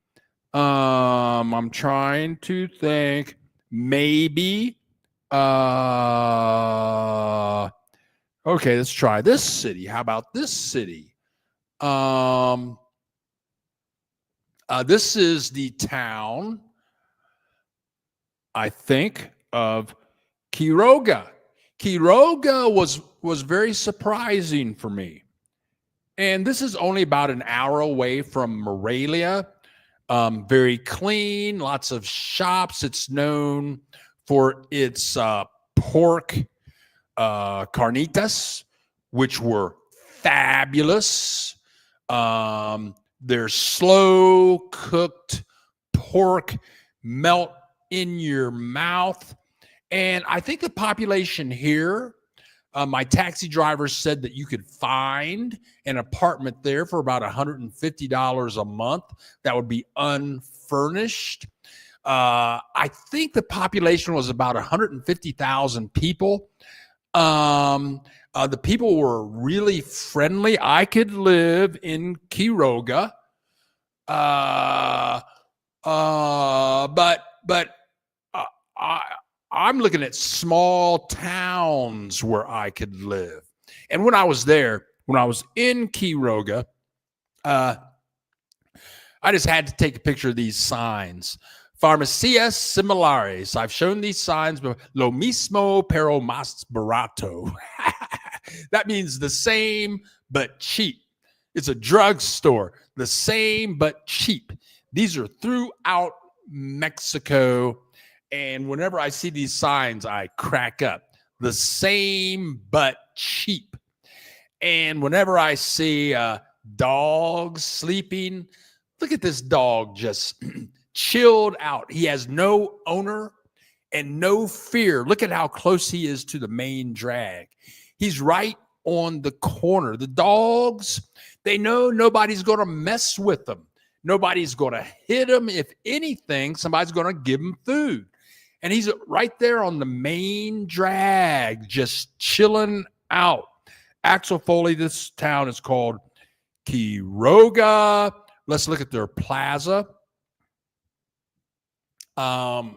I'm trying to think. Maybe. Okay, let's try this city. How about this city? This is the town, I think, of Quiroga. Quiroga was very surprising for me. And this is only about an hour away from Morelia. Very clean, lots of shops. It's known for its pork carnitas, which were fabulous. Their slow cooked pork melt in your mouth. And I think the population here, my taxi driver said that you could find an apartment there for about $150 a month. That would be unfurnished. I think the population was about 150,000 people. The people were really friendly. I could live in Quiroga, but I'm looking at small towns where I could live. And when I was there, when I was in Quiroga, I just had to take a picture of these signs. Farmacias similares. I've shown these signs, but lo mismo pero más barato. That means the same but cheap. It's a drugstore. The same but cheap. These are throughout Mexico. And whenever I see these signs, I crack up. The same but cheap. And whenever I see dogs sleeping, look at this dog just chilled out. He has no owner, and no fear. Look at how close he is to the main drag. He's right on the corner. The dogs, they know nobody's going to mess with them. Nobody's going to hit them. If anything, somebody's going to give them food. And he's right there on the main drag, just chilling out. Axel Foley, this town is called Quiroga. Let's look at their plaza. Now,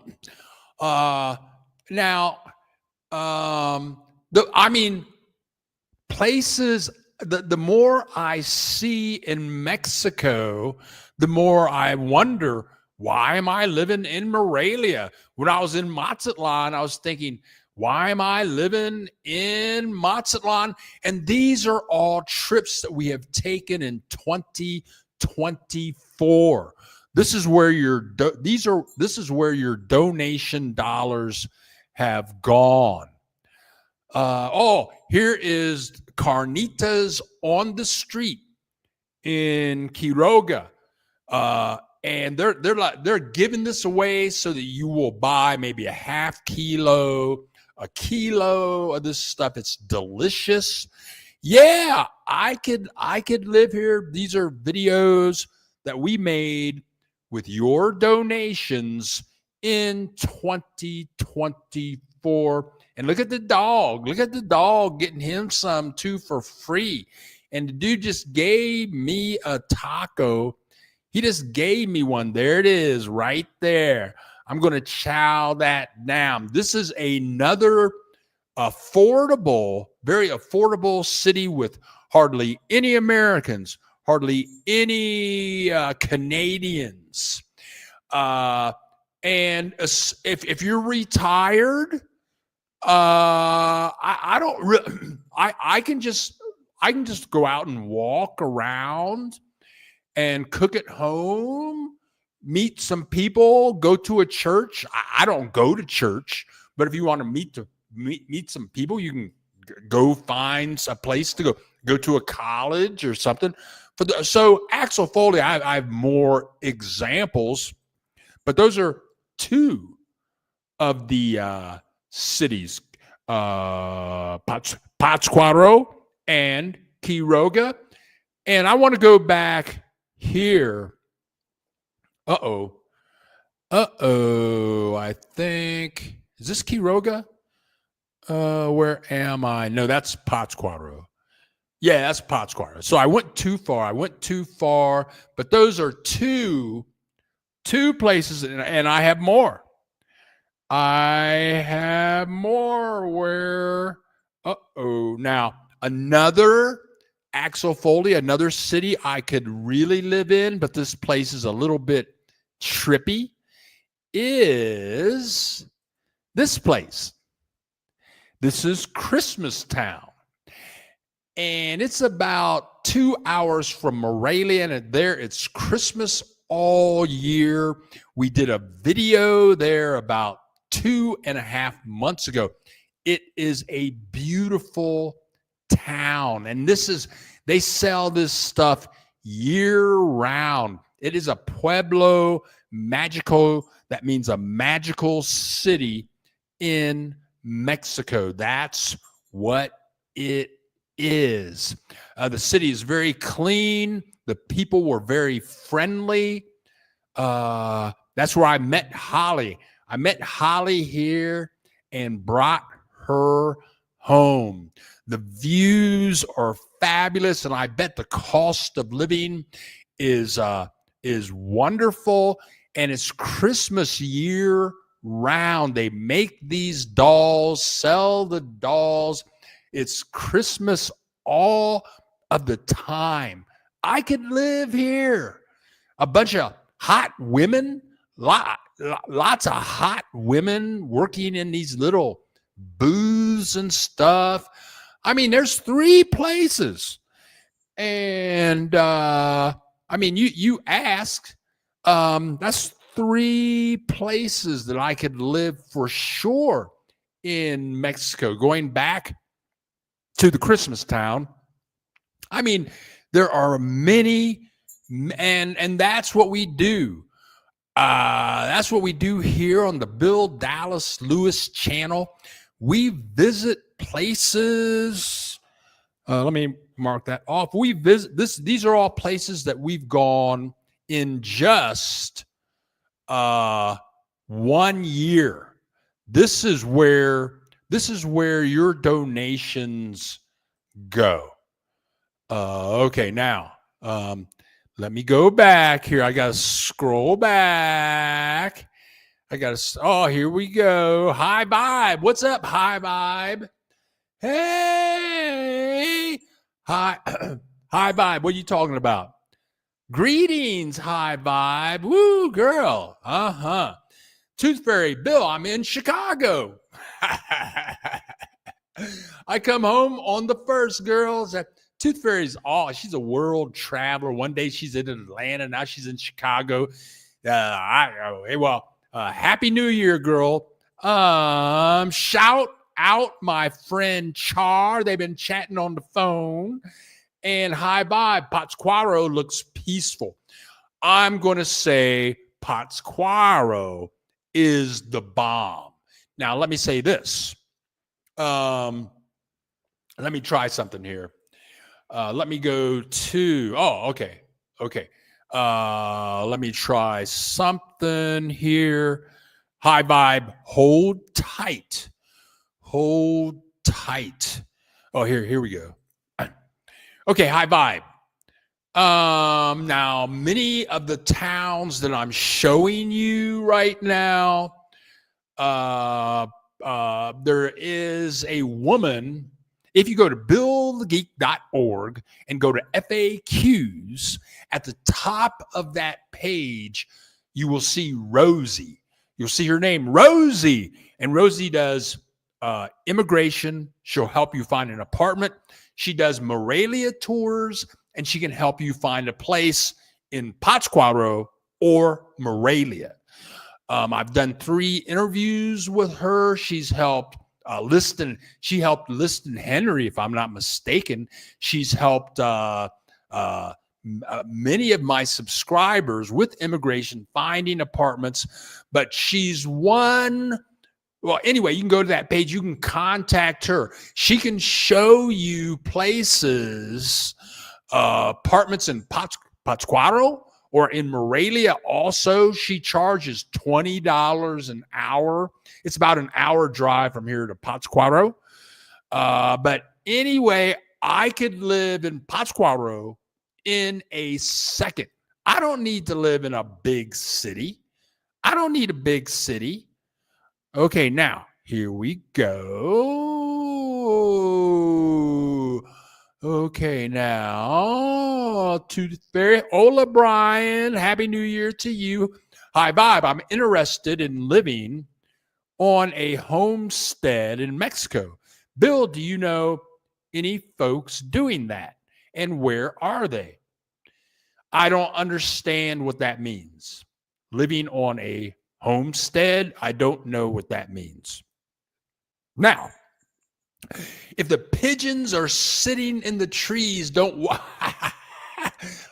places, the more I see in Mexico, the more I wonder, why am I living in Morelia? When I was in Mazatlan, I was thinking, why am I living in Mazatlan? And these are all trips that we have taken in 2024. This is where your donation dollars have gone. Here is Carnitas on the street in Quiroga. And they're giving this away so that you will buy maybe a half kilo, a kilo of this stuff. It's delicious. Yeah, I could live here. These are videos that we made with your donations in 2024. And look at the dog. Look at the dog getting him some too for free. And the dude just gave me a taco. He just gave me one. There it is right there. I'm going to chow that down. This is another affordable, very affordable city with hardly any Americans, hardly any Canadians. And if you're retired, I don't really, I can just go out and walk around and cook at home, meet some people, go to a church. I don't go to church, but if you want to meet some people, you can go find a place to go to a college or something. So Axel Foley, I have more examples, but those are two of the cities, Pátzcuaro and Quiroga. And I want to go back here. I think, is this Quiroga? Where am I? No, that's Pátzcuaro. Yeah, that's Pátzcuaro. So I went too far. But those are two places, and I have more. Where, now another Axel Foley, another city I could really live in, but this place is a little bit trippy, is this place. This is Christmas Town. And it's about 2 hours from Morelia, and there it's Christmas all year. We did a video there about 2.5 months ago. It is a beautiful town, and they sell this stuff year round. It is a pueblo mágico. That means a magical city in Mexico. That's what it is. The city is very clean. The people were very friendly. That's where I met Holly. I met Holly here and brought her home. The views are fabulous, and I bet the cost of living is wonderful. And it's Christmas year round. They make these dolls, sell the dolls. It's Christmas all of the time. I could live here. A bunch of hot women, lots of hot women working in these little booths and stuff. I mean, there's 3 places. And, you ask, that's 3 places that I could live for sure in Mexico. Going back to the Christmas town, I mean, there are many, and that's what we do. That's what we do here on the Bill Dallas Lewis channel. We visit places. Let me mark that off. We visit this. These are all places that we've gone in just 1 year. This is where your donations go. Okay, now let me go back here. I got to scroll back. Here we go. Hi, Vibe. What's up, Hi, Vibe? Hey. Hi. Hi, Vibe. What are you talking about? Greetings, Hi, Vibe. Woo, girl. Uh-huh. Tooth Fairy. Bill, I'm in Chicago. I come home on the 1st, girls. Tooth Fairy's she's a world traveler. One day she's in Atlanta. Now she's in Chicago. Happy New Year, girl. Shout out my friend Char. They've been chatting on the phone. And hi, Vibe. Pátzcuaro looks peaceful. I'm going to say Pátzcuaro is the bomb. Now, let me say this. Let me try something here. Let me go to, okay. Let me try something here. Hi, Vibe. Hold tight. Hold tight. Oh, here we go. Okay, hi, Vibe. Now, many of the towns that I'm showing you right now, there is a woman. If you go to buildthegeek.org and go to FAQs, at the top of that page, you will see Rosie. You'll see her name, Rosie. And Rosie does immigration. She'll help you find an apartment. She does Morelia tours, and she can help you find a place in Pátzcuaro or Morelia. I've done 3 interviews with her. She's helped Liston. She helped Liston Henry, if I'm not mistaken. She's helped many of my subscribers with immigration, finding apartments. But she's one. Well, anyway, you can go to that page. You can contact her. She can show you places, apartments in Pátzcuaro or in Morelia. Also, she charges $20 an hour. It's about an hour drive from here to Pátzcuaro. But anyway, I could live in Pátzcuaro in a second. I don't need to live in a big city. I don't need a big city. Okay, now, here we go. Okay, now, Tooth Fairy. Hola, Brian. Happy New Year to you. Hi, Vibe. I'm interested in living on a homestead in Mexico. Bill, do you know any folks doing that? And where are they? I don't understand what that means. Living on a homestead, I don't know what that means. Now, if the pigeons are sitting in the trees, don't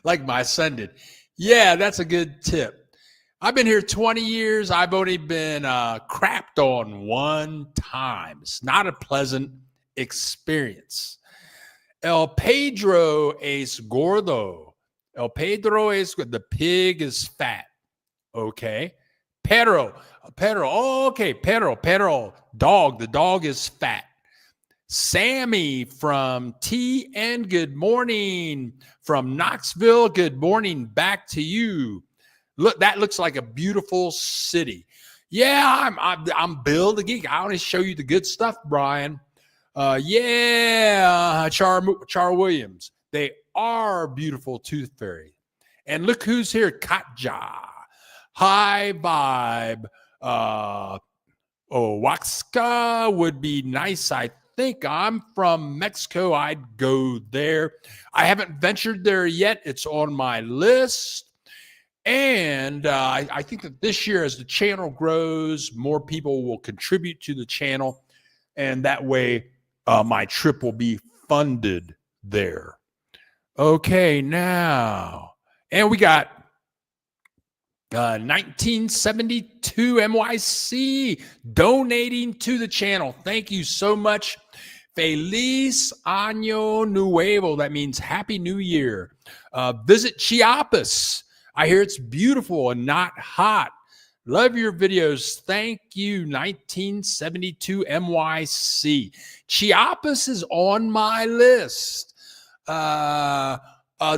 like my son did. Yeah, that's a good tip. I've been here 20 years. I've only been crapped on 1 time. It's not a pleasant experience. El Pedro es gordo. El Pedro es, the pig is fat. Okay. Perro. Oh, okay. Perro. Dog. The dog is fat. Sammy from TN, good morning. From Knoxville, good morning. Back to you. Look, that looks like a beautiful city. Yeah, I'm Bill the Geek. I want to show you the good stuff, Brian. Char Williams. They are beautiful, Tooth Fairy. And look who's here, Katja. Hi, Vibe. Oaxaca would be nice. I think I'm from Mexico. I'd go there. I haven't ventured there yet. It's on my list. And I think that this year, as the channel grows, more people will contribute to the channel. And that way, my trip will be funded there. Okay, now. And we got 1972 MYC donating to the channel. Thank you so much. Feliz Año Nuevo. That means Happy New Year. Visit Chiapas. I hear it's beautiful and not hot. Love your videos. Thank you, 1972 MYC. Chiapas is on my list. The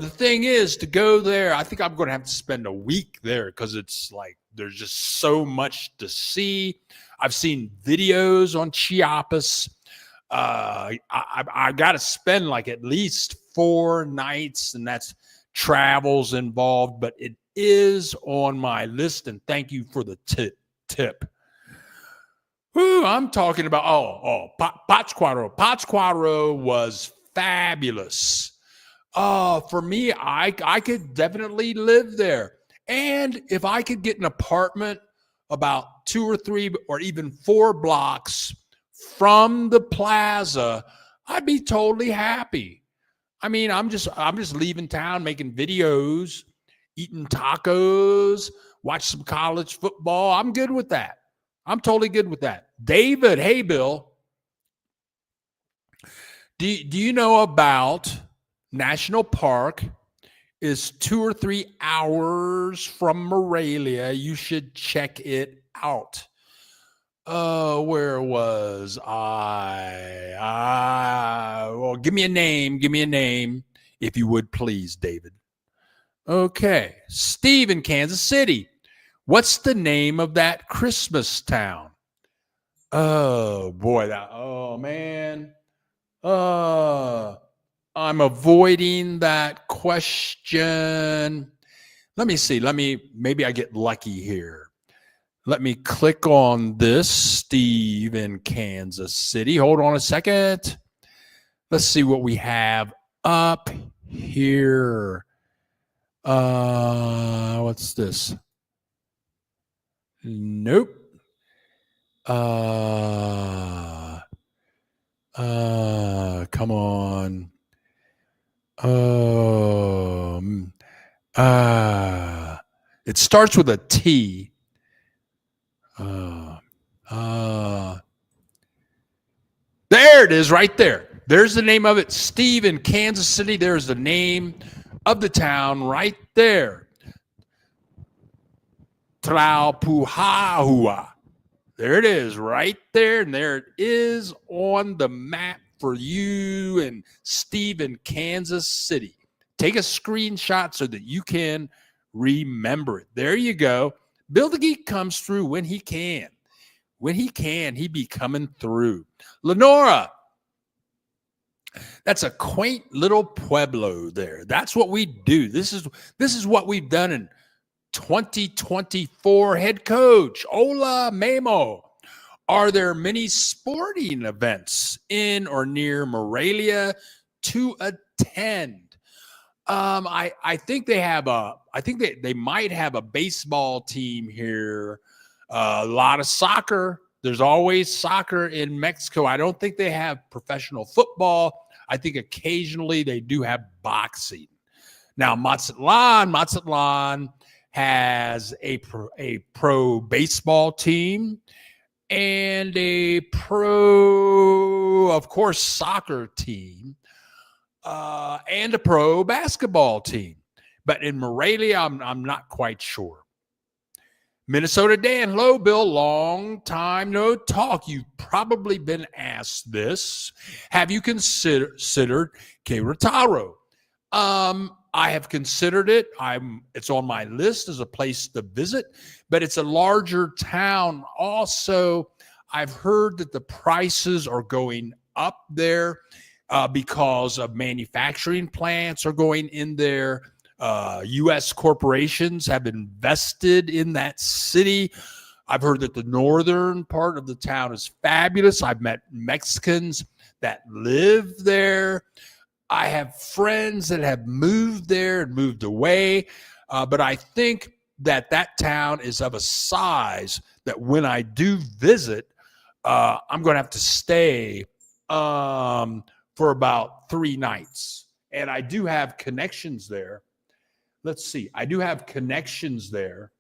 thing is, to go there, I think I'm going to have to spend a week there because it's like there's just so much to see. I've seen videos on Chiapas. I got to spend like at least 4 nights, and that's travels involved, but it is on my list, and thank you for the tip. Ooh, I'm talking about, Pátzcuaro. Pátzcuaro was fabulous. For me, I could definitely live there. And if I could get an apartment about 2 or 3 or even 4 blocks from the plaza, I'd be totally happy. I mean, I'm just leaving town, making videos, eating tacos, watch some college football. I'm good with that. I'm totally good with that. David, hey, Bill. Do you know about National Park is 2 or 3 hours from Morelia? You should check it out. Where was I? Well, give me a name. Give me a name, if you would, please, David. Okay. Steve in Kansas City. What's the name of that Christmas town? Oh, boy. Oh, man. I'm avoiding that question. Let me see. Maybe I get lucky here. Let me click on this, Steve in Kansas City. Hold on a second. Let's see what we have up here. What's this? Nope. Come on. It starts with a T. There it is right there. There's the name of it. Steve in Kansas City. There's the name of the town right there. Tlalpujahua. There it is right there. And there it is on the map for you and Steve in Kansas City. Take a screenshot so that you can remember it. There you go. Bill the Geek comes through when he can. When he can, he be coming through. Lenora, that's a quaint little pueblo there. That's what we do. This is what we've done in 2024. Head coach, Ola Memo. Are there many sporting events in or near Morelia to attend? I think they have they might have a baseball team here. A lot of soccer. There's always soccer in Mexico. I don't think they have professional football. I think occasionally they do have boxing. Now, Mazatlan has a pro baseball team and a pro, of course, soccer team. And a pro basketball team. But in Morelia, I'm not quite sure. Minnesota Dan, hello, Bill. Long time no talk. You've probably been asked this. Have you considered Querétaro? I have considered it. It's on my list as a place to visit, but it's a larger town. Also, I've heard that the prices are going up there. Because of manufacturing plants are going in there. U.S. corporations have invested in that city. I've heard that the northern part of the town is fabulous. I've met Mexicans that live there. I have friends that have moved there and moved away. But I think that town is of a size that when I do visit, I'm going to have to stay for about 3 nights. And I do have connections there. Let's see. I do have connections there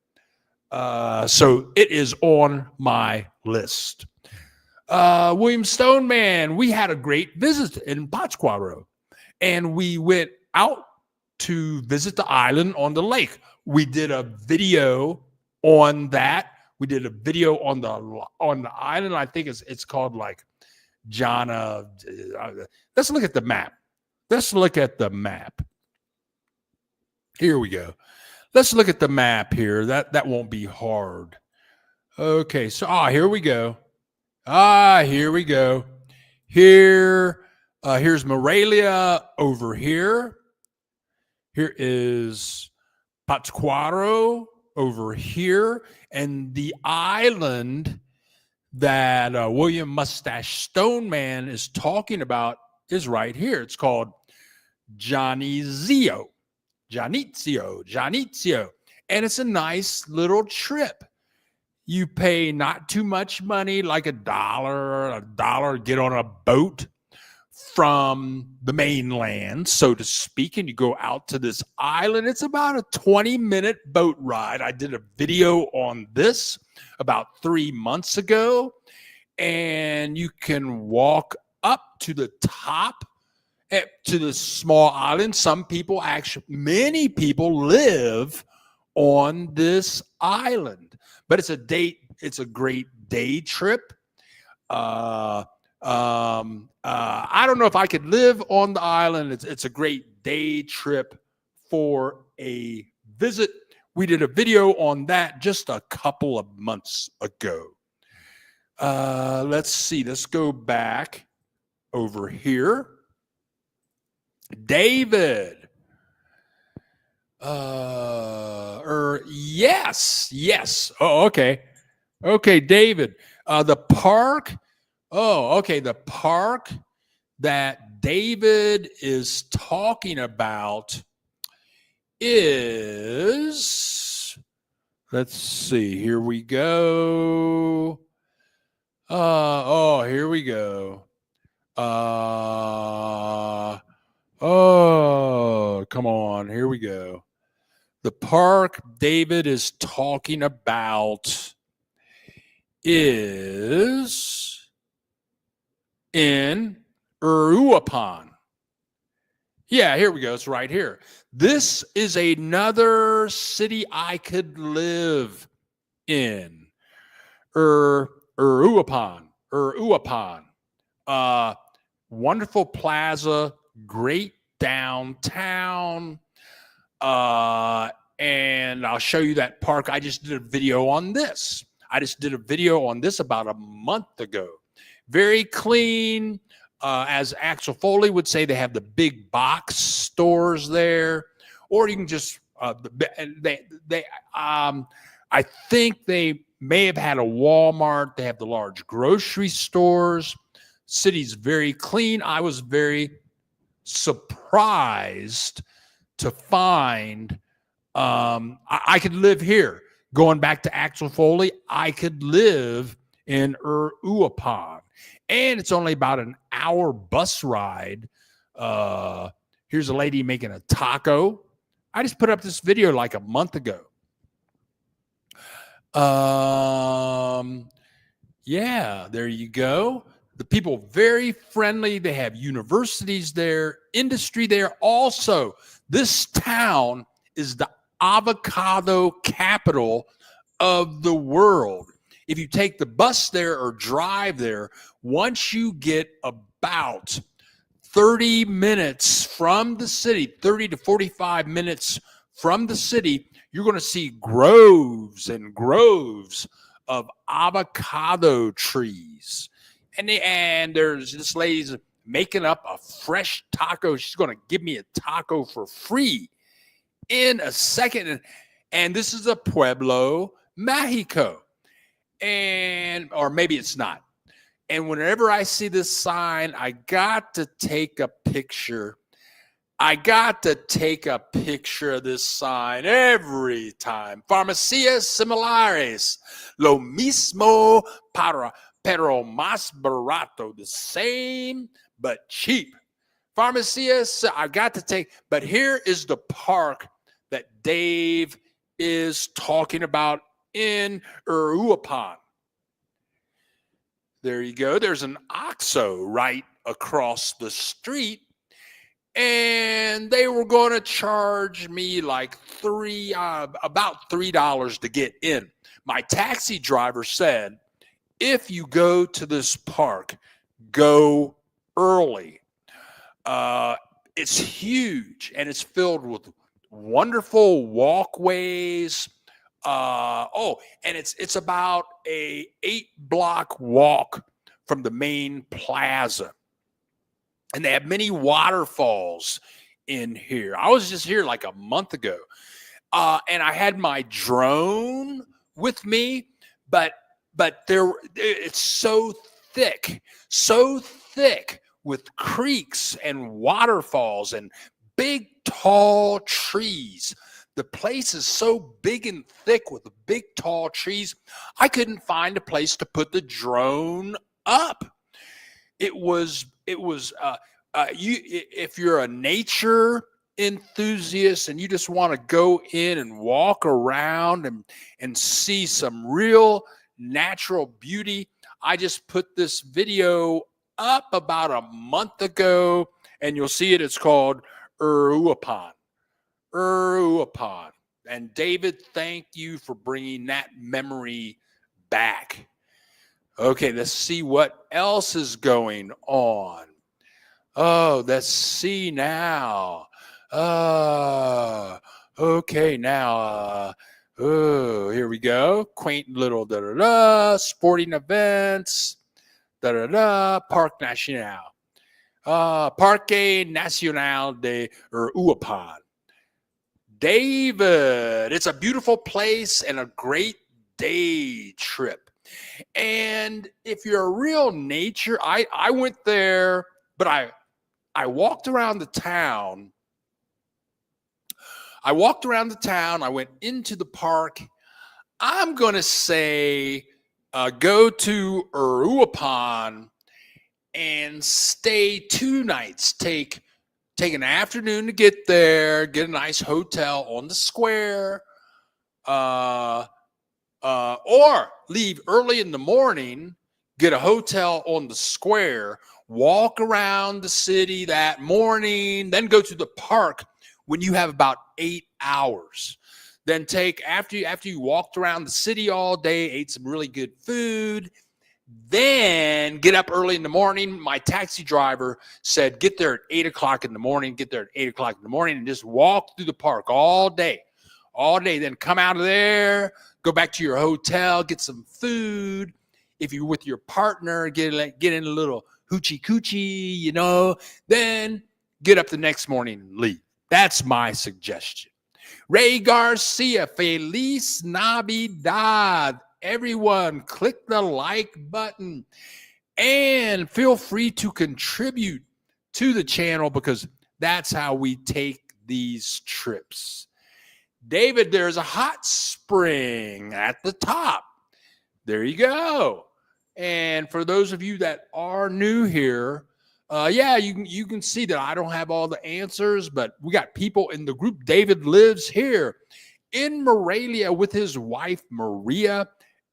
So it is on my list. William Stoneman, we had a great visit in Pátzcuaro, and we went out to visit the island on the lake. We did a video on that. We did a video on the island. I think it's called like Jana. Let's look at the map. Let's look at the map. Here we go. Let's look at the map here. That won't be hard. Okay, so here we go. Here we go. Here's Morelia over here. Here is Pátzcuaro over here, and the island that William Mustache Stoneman is talking about is right here. It's called Janizio. And it's a nice little trip. You pay not too much money, like $1, get on a boat from the mainland, so to speak, and you go out to this island. It's about a 20-minute boat ride. I did a video on this about 3 months ago, and you can walk up to the top to the small island. Many people live on this island, but it's a great day trip. I don't know if I could live on the island. It's a great day trip for a visit. We did a video on that just a couple of months ago. Let's see. Let's go back over here. David. Yes. Oh, okay. Okay, David. The park. Oh, okay. The park that David is talking about is, let's see. Here we go. Here we go. Come on. Here we go. The park David is talking about is in Uruapan. Yeah, here we go. It's right here. This is another city I could live in. Uruapan. Wonderful plaza, great downtown. And I'll show you that park. I just did a video on this. About a month ago. Very clean. As Axel Foley would say, they have the big box stores there, or you can just I think they may have had a Walmart. They have the large grocery stores. City's very clean. I was very surprised to find I could live here. Going back to Axel Foley, I could live in Uruapan. And it's only about an hour bus ride. Here's a lady making a taco. I just put up this video like a month ago. Yeah, there you go. The people very friendly. They have universities there, industry there. Also, this town is the avocado capital of the world. If you take the bus there or drive there, once you get about 30 minutes from the city, 30 to 45 minutes from the city, you're going to see groves and groves of avocado trees. And there's this lady's making up a fresh taco. She's going to give me a taco for free in a second. And this is a Pueblo, Mexico. Or maybe it's not. And whenever I see this sign, I got to take a picture. I got to take a picture of this sign every time. Farmacias similares, lo mismo pero más barato, the same but cheap. Farmacias, I got to take, but here is the park that Dave is talking about in Uruapan. There you go. There's an OXXO right across the street. And they were going to charge me like about $3 to get in. My taxi driver said, if you go to this park, go early. It's huge and it's filled with wonderful walkways. And it's about a 8-block walk from the main plaza. And they have many waterfalls in here. I was just here like a month ago. And I had my drone with me, but it's so thick with creeks and waterfalls and big, tall trees. The place is so big and thick with big, tall trees. I couldn't find a place to put the drone up. If you're a nature enthusiast and you just want to go in and walk around and see some real natural beauty, I just put this video up about a month ago, and you'll see it. It's called Uruapan. And David, thank you for bringing that memory back. Okay, let's see what else is going on. Oh, let's see now. Okay, now. Here we go. Quaint little sporting events. Parque Nacional. Parque Nacional de Uruapan. David, it's a beautiful place and a great day trip. And if you're a real nature, I went there, but I walked around the town. I went into the park. I'm going to say go to Uruapan and stay 2 nights. Take an afternoon to get there, get a nice hotel on the square, or leave early in the morning, get a hotel on the square, walk around the city that morning, then go to the park when you have about 8 hours. Then after you walked around the city all day, ate some really good food, then get up early in the morning. My taxi driver said, get there at 8 o'clock in the morning, and just walk through the park all day. Then come out of there, go back to your hotel, get some food. If you're with your partner, get in a little hoochie coochie, then get up the next morning and leave. That's my suggestion. Ray Garcia, Feliz Navidad. Everyone, click the like button and feel free to contribute to the channel because that's how we take these trips. David, there's a hot spring at the top. There you go. And for those of you that are new here, you can see that I don't have all the answers, but we got people in the group. David lives here in Morelia with his wife, Maria.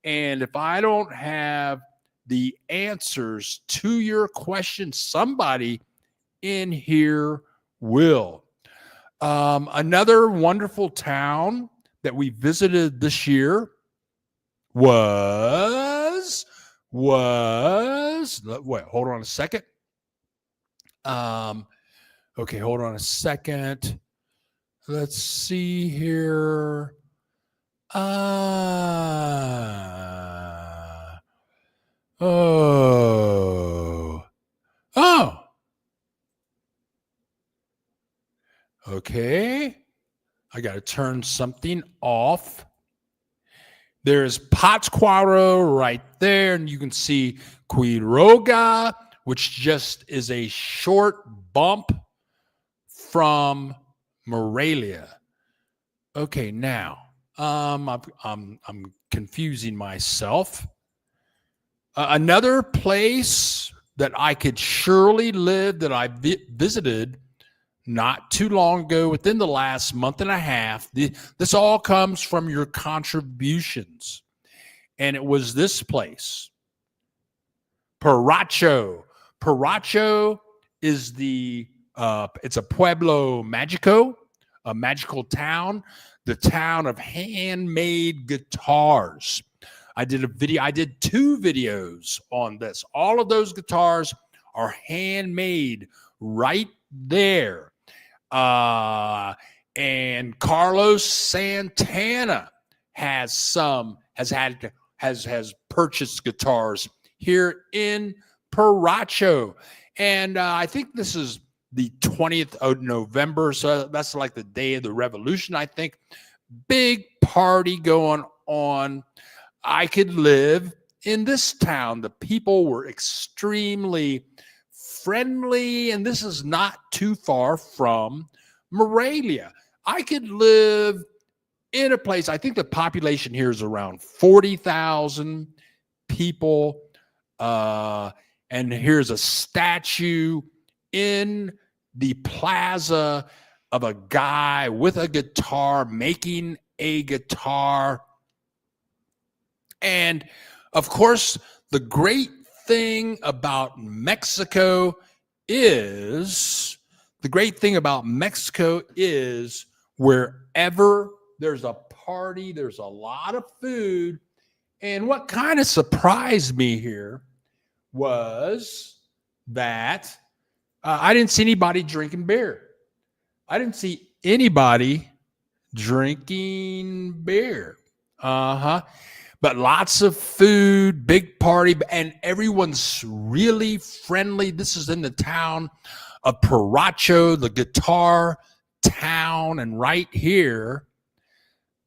And if I don't have the answers to your question, somebody in here will. Another wonderful town that we visited this year was wait, hold on a second. Okay, hold on a second. Let's see here. Okay. I got to turn something off. There's Pátzcuaro right there, and you can see Quiroga, which just is a short bump from Morelia. Okay, now I'm confusing myself. Another place that I could surely live that I visited not too long ago, within the last month and a half. This all comes from your contributions. And it was this place, Paracho. Paracho is it's a Pueblo Magico, a magical town, the town of handmade guitars. I did 2 videos on this. All of those guitars are handmade right there. And Carlos Santana has purchased guitars here in Paracho. And I think this is the 20th of November. So that's like the day of the revolution, I think. Big party going on. I could live in this town. The people were extremely friendly, and this is not too far from Morelia. I could live in a place, I think the population here is around 40,000 people. And here's a statue in the plaza of a guy with a guitar making a guitar. And of course, the great thing about Mexico is wherever there's a party, there's a lot of food. And what kind of surprised me here was that I didn't see anybody drinking beer. I didn't see anybody drinking beer. But lots of food, big party, and everyone's really friendly. This is in the town of Paracho, the guitar town. And right here,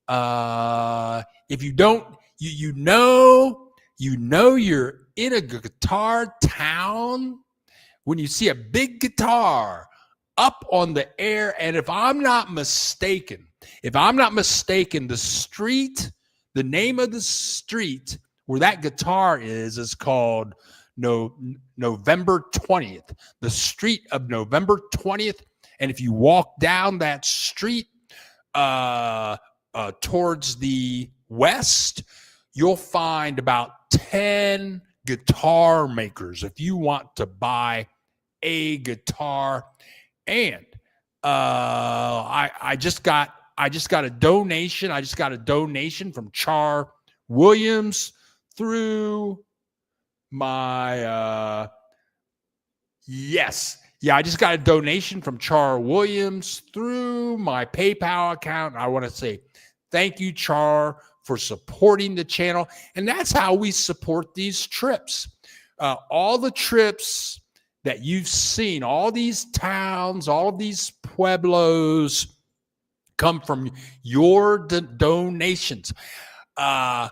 if you don't, you know you're in a guitar town when you see a big guitar up on the air. And if I'm not mistaken, the name of the street where that guitar is called November 20th, the street of November 20th. And if you walk down that street towards the west, you'll find about 10 guitar makers if you want to buy a guitar. And I just got a donation. I just got a donation from Char Williams through my I just got a donation from Char Williams through my PayPal account. I want to say thank you, Char, for supporting the channel. And that's how we support these trips. All the trips that you've seen, all these towns, all of these pueblos come from your donations. Hey,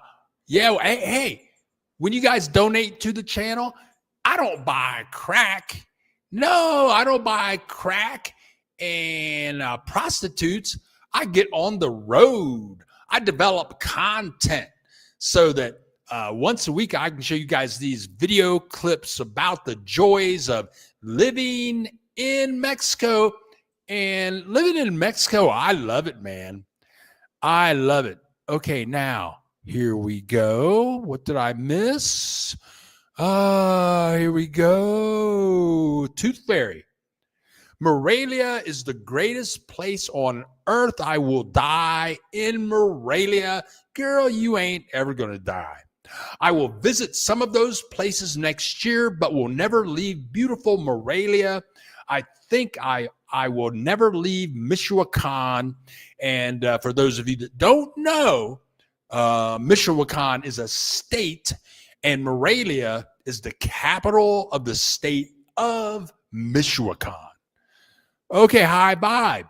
when you guys donate to the channel, I don't buy crack. No, I don't buy crack and prostitutes. I get on the road. I develop content so that once a week I can show you guys these video clips about the joys of living in Mexico. And living in Mexico, I love it, man. I love it. Okay, now, here we go. What did I miss? Here we go. Tooth Fairy. Morelia is the greatest place on earth. I will die in Morelia. Girl, you ain't ever going to die. I will visit some of those places next year, but will never leave beautiful Morelia. I think I will never leave Michoacan. And for those of you that don't know, Michoacan is a state, and Morelia is the capital of the state of Michoacan. Okay, hi, bye.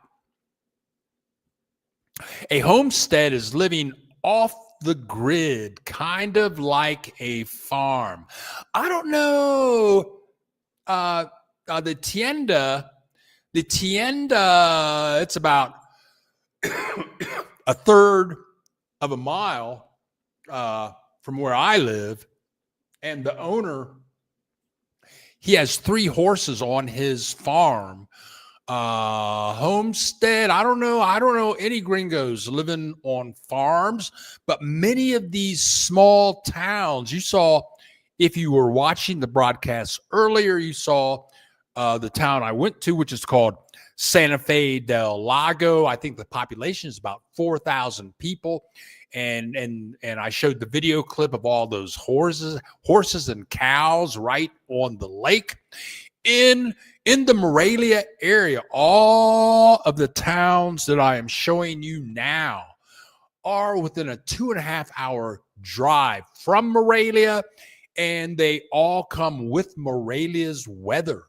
A homestead is living off the grid, kind of like a farm. I don't know. The tienda, it's about a third of a mile from where I live. And the owner, he has 3 horses on his farm. Homestead. I don't know. I don't know any gringos living on farms, but many of these small towns you saw, if you were watching the broadcast earlier, you saw the town I went to, which is called Santa Fe del Lago. I think the population is about 4,000 people. And I showed the video clip of all those horses and cows right on the lake. In the Morelia area, all of the towns that I am showing you now are within a 2.5 hour drive from Morelia, and they all come with Morelia's weather.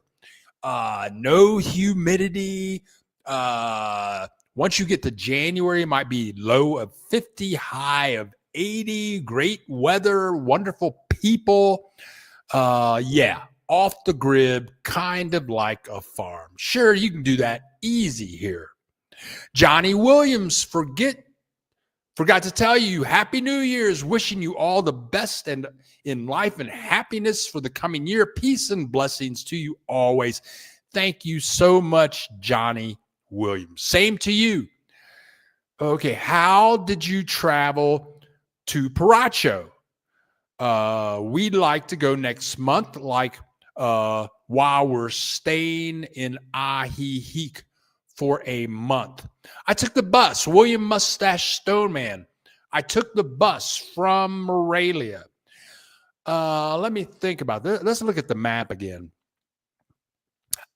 No humidity. Once you get to January, it might be low of 50, high of 80. Great weather, wonderful people. Yeah, off the grid, kind of like a farm. Sure, you can do that easy here. Johnny Williams, forgot to tell you, Happy New Year's, wishing you all the best and in life and happiness for the coming year. Peace and blessings to you always. Thank you so much, Johnny Williams. Same to you. Okay, how did you travel to Paracho? We'd like to go next month, while we're staying in Ahihic for a month. I took the bus, William Mustache Stoneman. I took the bus from Morelia. Let me think about this. Let's look at the map again.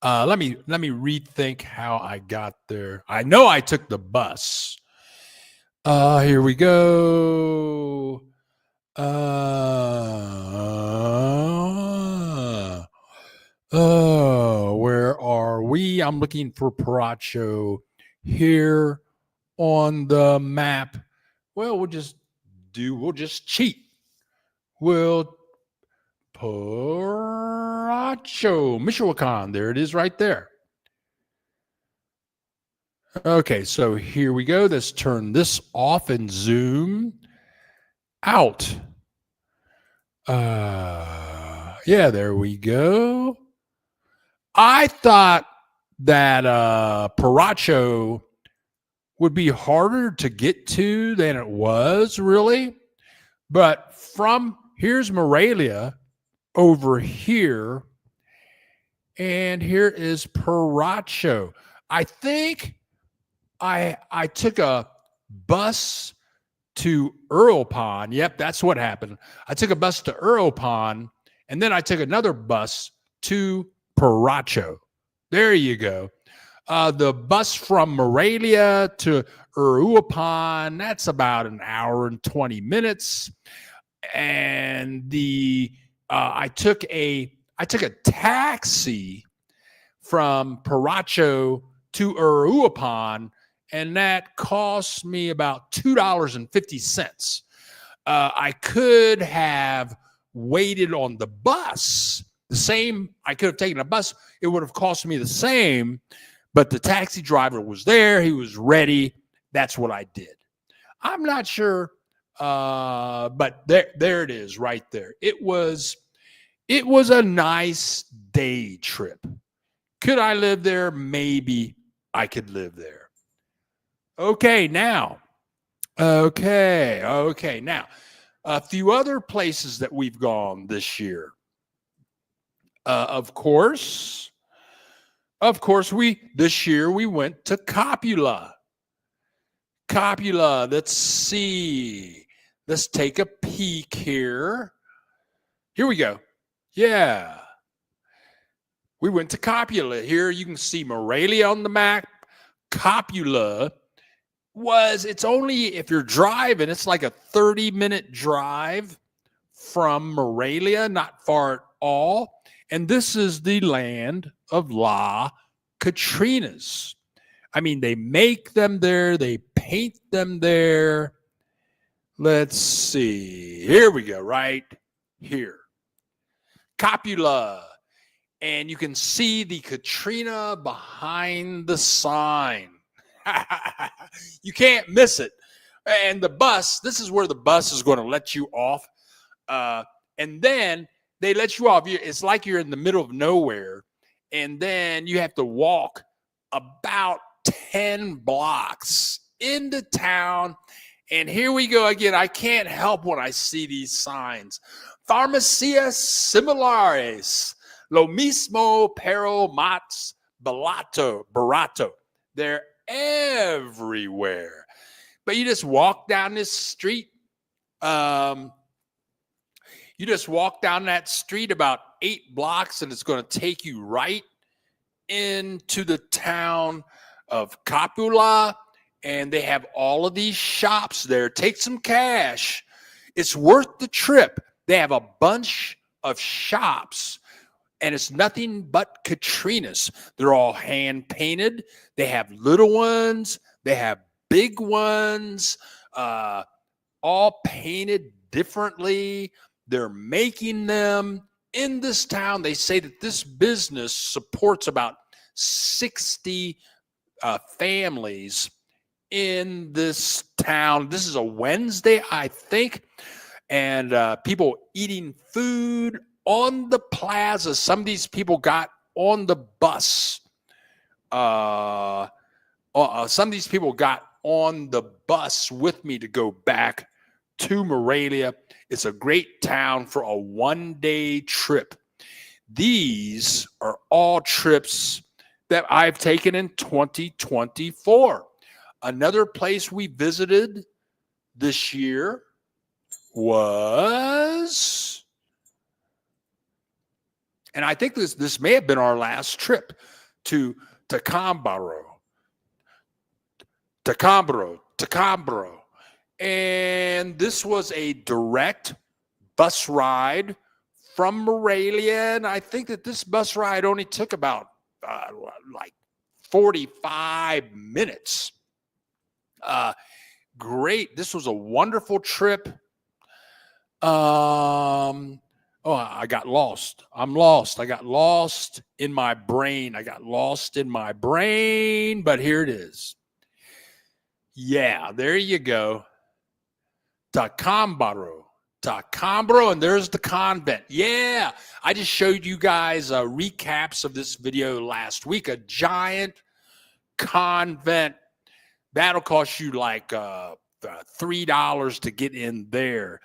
Let me rethink how I got there. I know I took the bus. Here we go. Where are we? I'm looking for Paracho here on the map. Well, we'll just cheat. We'll Paracho, Michoacan. There it is right there. Okay, so here we go. Let's turn this off and zoom out. Yeah, there we go. I thought that Paracho would be harder to get to than it was, really. But here's Morelia over here, and here is Paracho. I think I took a bus to Earlpond. Yep, that's what happened. I took a bus to Earlpond, and then I took another bus to Paracho. There you go. The bus from Morelia to Uruapan, that's about an hour and 20 minutes. And I took a taxi from Paracho to Uruapan, and that cost me about $2.50. I could have waited on the bus. The same, I could have taken a bus. It would have cost me the same, but the taxi driver was there. He was ready. That's what I did. I'm not sure, but there it is right there. It was a nice day trip. Could I live there? Maybe I could live there. Okay, now. Now, a few other places that we've gone this year. Of course, this year we went to Copula. Let's see. Let's take a peek here. Here we go. Yeah. We went to Copula. Here you can see Morelia on the map. Copula it's only, if you're driving, it's like a 30-minute drive from Morelia, not far at all. And this is the land of La Catrinas. I mean, they make them there. They paint them there. Let's see. Here we go, right here. Copula. And you can see the Katrina behind the sign. You can't miss it. And the bus, this is where the bus is going to let you off. And then they let you off. It's like you're in the middle of nowhere. And then you have to walk about 10 blocks into town. And here we go again. I can't help when I see these signs. Farmacia similares, lo mismo pero más barato. They're everywhere. But you just walk down this street. You just walk down that street about 8 blocks, and it's going to take you right into the town of Capula. And they have all of these shops there. Take some cash. It's worth the trip. They have a bunch of shops, and it's nothing but Katrinas. They're all hand painted. They have little ones. They have big ones, all painted differently. They're making them in this town. They say that this business supports about 60 families in this town. This is a Wednesday, I think, and people eating food on the plaza. Some of these people got on the bus. Some of these people got on the bus with me to go back to Morelia. It's a great town for a one-day trip. These are all trips that I've taken in 2024. Another place we visited this year was, and I think this may have been our last trip, to Tacambaro. And this was a direct bus ride from Morelia. And I think that this bus ride only took about like 45 minutes. Great. This was a wonderful trip. I got lost. I'm lost. I got lost in my brain. But here it is. Yeah, there you go. Tacambaro, and there's the convent. Yeah, I just showed you guys recaps of this video last week. A giant convent. That'll cost you like $3 to get in there.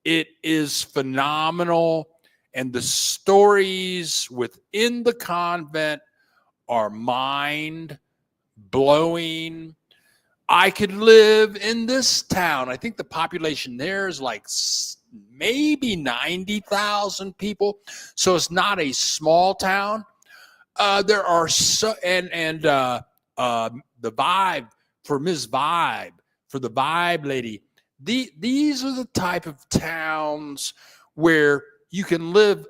It is phenomenal, and the stories within the convent are mind-blowing. I could live in this town. I think the population there is like maybe 90,000 people, so it's not a small town. There are the Vibe, for Ms. Vibe, for the Vibe lady. These are the type of towns where you can live,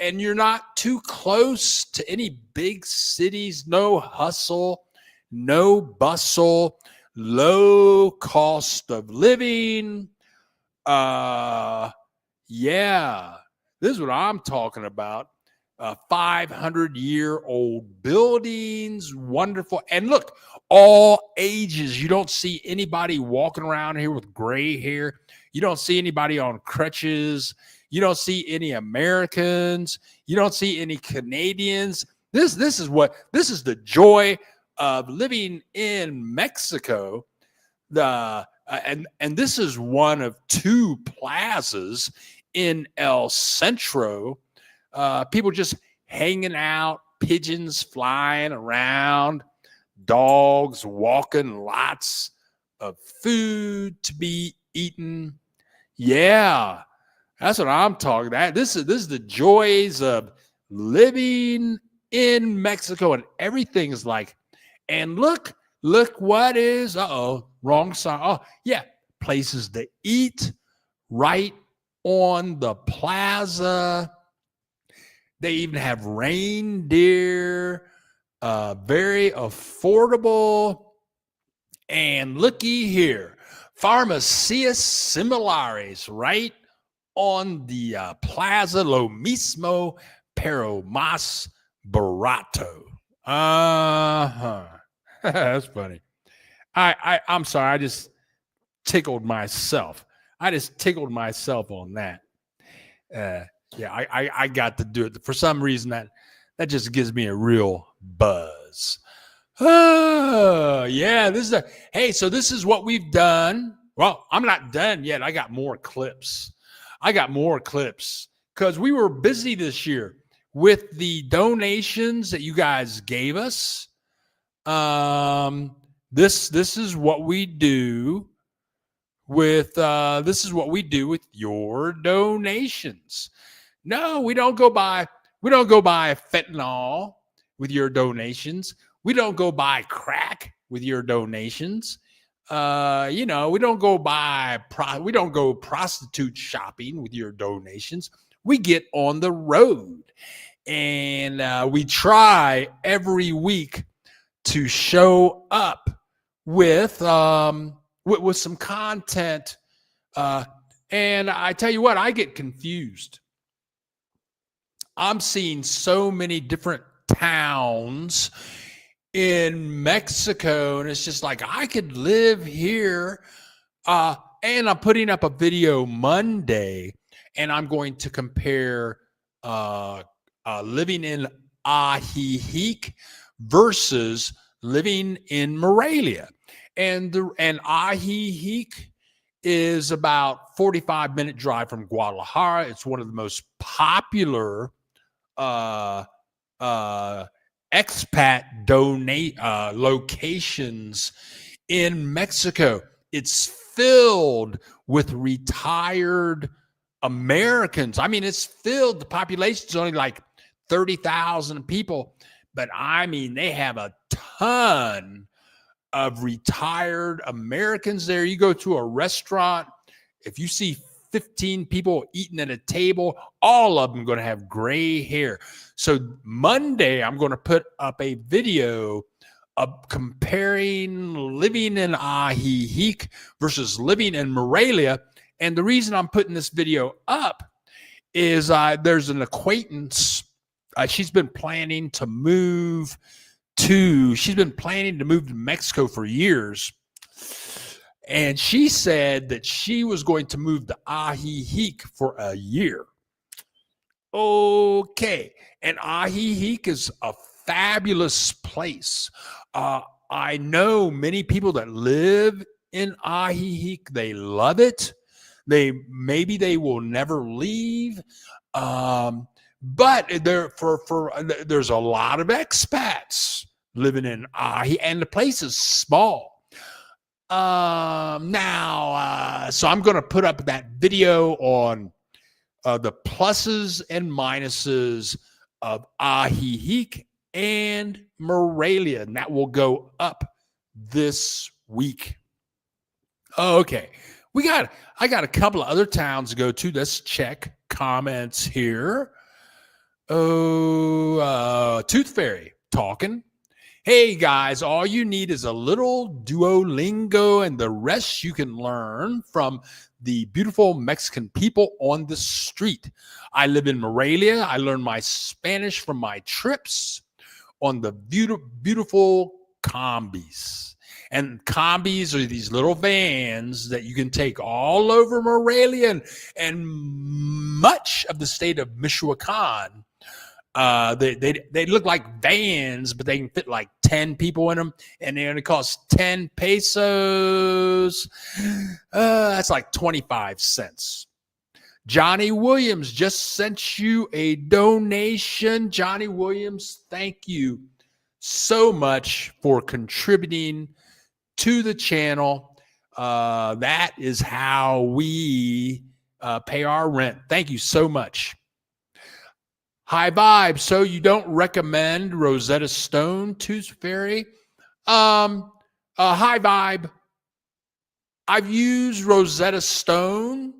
and you're not too close to any big cities. No hustle, no bustle, low cost of living. Yeah, this is what I'm talking about. 500-year-old buildings, wonderful. And look, all ages. You don't see anybody walking around here with gray hair. You don't see anybody on crutches. You don't see any Americans. You don't see any Canadians. This is the joy of living in Mexico. And this is one of 2 plazas in El Centro. People just hanging out, pigeons flying around, dogs walking, lots of food to be eaten. Yeah, that's what I'm talking about. This is the joys of living in Mexico, and everything is like, and look what is, wrong side. Oh, yeah, places to eat right on the plaza. They even have reindeer, very affordable. And looky here, Farmacia similares, right on the plaza, lo mismo, pero más barato. That's funny. I'm sorry. I just tickled myself. on that. Yeah, I got to do it. For some reason, that just gives me a real buzz. Oh, yeah. Hey, so this is what we've done. Well, I'm not done yet. I got more clips. Because we were busy this year with the donations that you guys gave us. This is what we do with your donations. No, we don't go buy fentanyl with your donations. We don't go buy crack with your donations. We don't we don't go prostitute shopping with your donations. We get on the road and we try every week to show up with some content. And I tell you what, I get confused. I'm seeing so many different towns in Mexico, and it's just like I could live here. And I'm putting up a video Monday, and I'm going to compare living in Ajijic versus living in Morelia. And Ajijic is about 45-minute drive from Guadalajara. It's one of the most popular expat locations in Mexico. It's filled with retired Americans. I mean, it's filled. The population's only like 30,000 people, but I mean, they have a ton of retired Americans there. You go to a restaurant, if you see 15 people eating at a table, all of them going to have gray hair. So Monday, I'm going to put up a video of comparing living in Ajijic versus living in Morelia. And the reason I'm putting this video up is there's an acquaintance. She's been planning to move to Mexico for years. And she said that she was going to move to Ajijic for a year. Okay. And Ajijic is a fabulous place. I know many people that live in Ajijic. They love it. Maybe they will never leave. But there's a lot of expats living in Ajijic, and the place is small. So I'm going to put up that video on the pluses and minuses of Ajijic and Morelia, and that will go up this week. Okay, I got a couple of other towns to go to. Let's check comments here. Tooth Fairy talking. Hey guys, all you need is a little Duolingo, and the rest you can learn from the beautiful Mexican people on the street. I live in Morelia. I learned my Spanish from my trips on the beautiful combis. And combis are these little vans that you can take all over Morelia and much of the state of Michoacan. They look like vans, but they can fit like 10 people in them, and they only cost 10 pesos. That's like 25 cents. Johnny Williams just sent you a donation. Johnny Williams, thank you so much for contributing to the channel. That is how we pay our rent. Thank you so much. High Vibe. So you don't recommend Rosetta Stone, Tooth Fairy? High Vibe. I've used Rosetta Stone.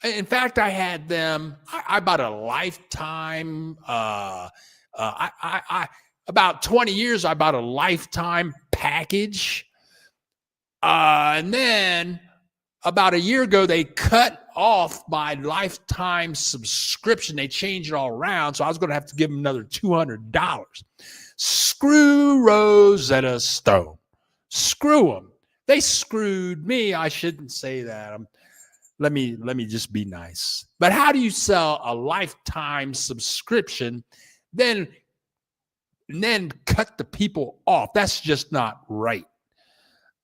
In fact, I had them. I bought a lifetime. About 20 years, I bought a lifetime package. And then about a year ago, they cut off my lifetime subscription. They changed it all around, so I was going to have to give them another $200. Screw Rosetta Stone. Screw them. They screwed me. I shouldn't say that. Let me just be nice. But how do you sell a lifetime subscription, then and then cut the people off. That's just not right.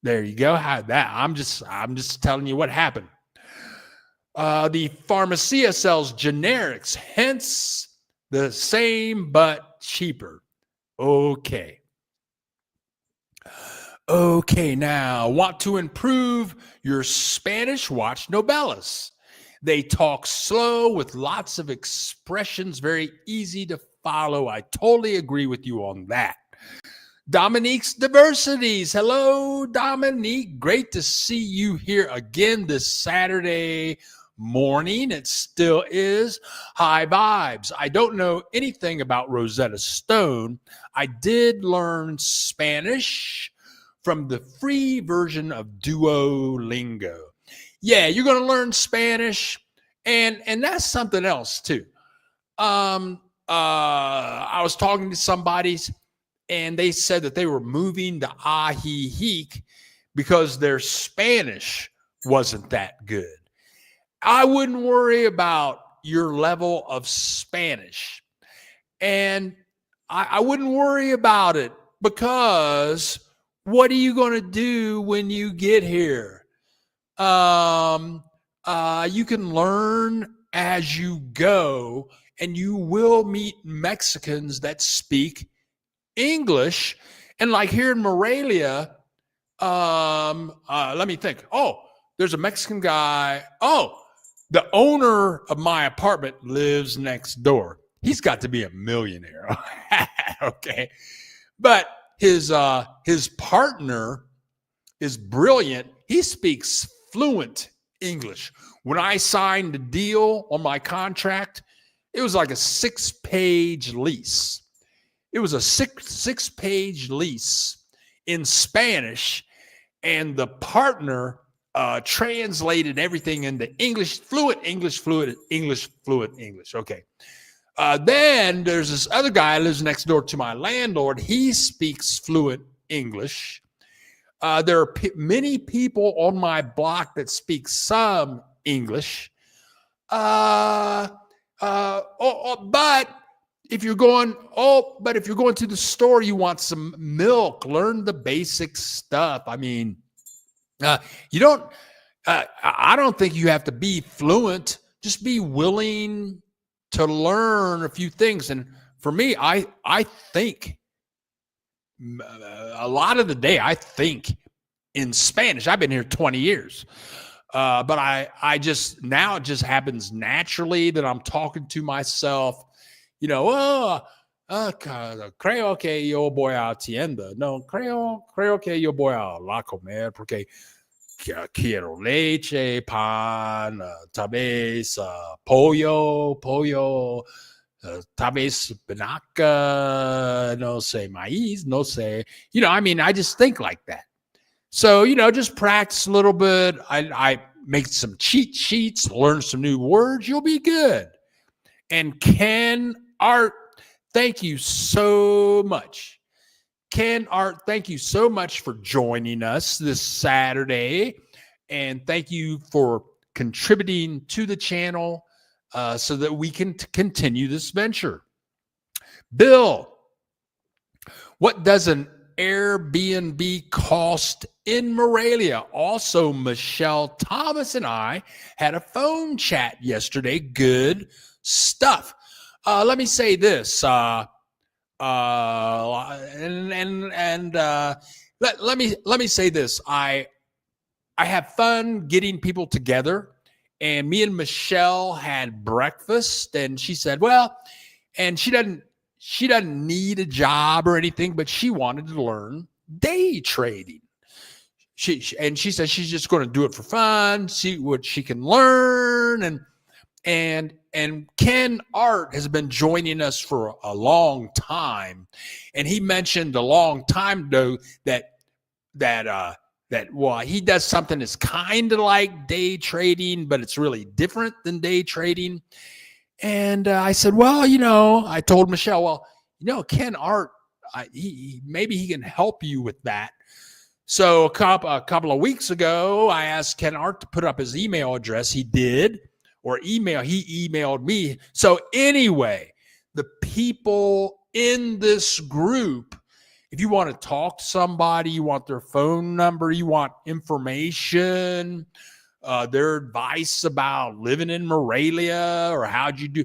There you go. How that? I'm just telling you what happened. The pharmacia sells generics, hence the same but cheaper. Okay. Okay, now want to improve your Spanish? Watch novellas. They talk slow with lots of expressions, very easy to follow. I totally agree with you on that. Dominique's Diversities. Hello, Dominique. Great to see you here again this Saturday morning. It still is. High vibes. I don't know anything about Rosetta Stone. I did learn Spanish from the free version of Duolingo. Yeah, you're going to learn Spanish, and that's something else too. I was talking to somebody, and they said that they were moving to Ajijic because their Spanish wasn't that good. I wouldn't worry about your level of Spanish, and I wouldn't worry about it, because what are you going to do when you get here? You can learn as you go, and you will meet Mexicans that speak English. And like here in Morelia, let me think. Oh, there's a Mexican guy. Oh, the owner of my apartment lives next door. He's got to be a millionaire. Okay. But his partner is brilliant. He speaks fluent English. When I signed the deal on my contract, it was like a 6-page lease. It was a six-page lease in Spanish, and the partner translated everything into English, fluent English, fluent English, fluent English. Okay. Then there's this other guy who lives next door to my landlord. He speaks fluent English. There are many people on my block that speak some English. But if you're going to the store, you want some milk, learn the basic stuff. I mean, I don't think you have to be fluent. Just be willing to learn a few things. And for me, I think a lot of the day, I think in Spanish. I've been here 20 years. But I just, now it just happens naturally that I'm talking to myself, creo que yo voy a tienda. No, creo que yo voy a la comer porque quiero leche, pan, tal vez pollo, tal vez espinaca, no sé, maíz, no sé. I just think like that. So, just practice a little bit. I make some cheat sheets, learn some new words. You'll be good. And Ken Art, thank you so much. Ken Art, thank you so much for joining us this Saturday. And thank you for contributing to the channel so that we can continue this venture. Bill, what does an Airbnb cost in Morelia? Also, Michelle Thomas and I had a phone chat yesterday. Good stuff. Let me say this. Let me say this. I have fun getting people together, and me and Michelle had breakfast, and she said, well, and she doesn't need a job or anything, but she wanted to learn day trading. She said she's just going to do it for fun, see what she can learn. And Ken Art has been joining us for a long time. And he mentioned a long time ago that he does something that's kind of like day trading, but it's really different than day trading. And I said, well, I told Michelle, well, Ken Art, maybe he can help you with that. So a couple of weeks ago, I asked Ken Art to put up his email address. He did, he emailed me. So anyway, the people in this group, if you want to talk to somebody, you want their phone number, you want information, their advice about living in Morelia or how'd you do,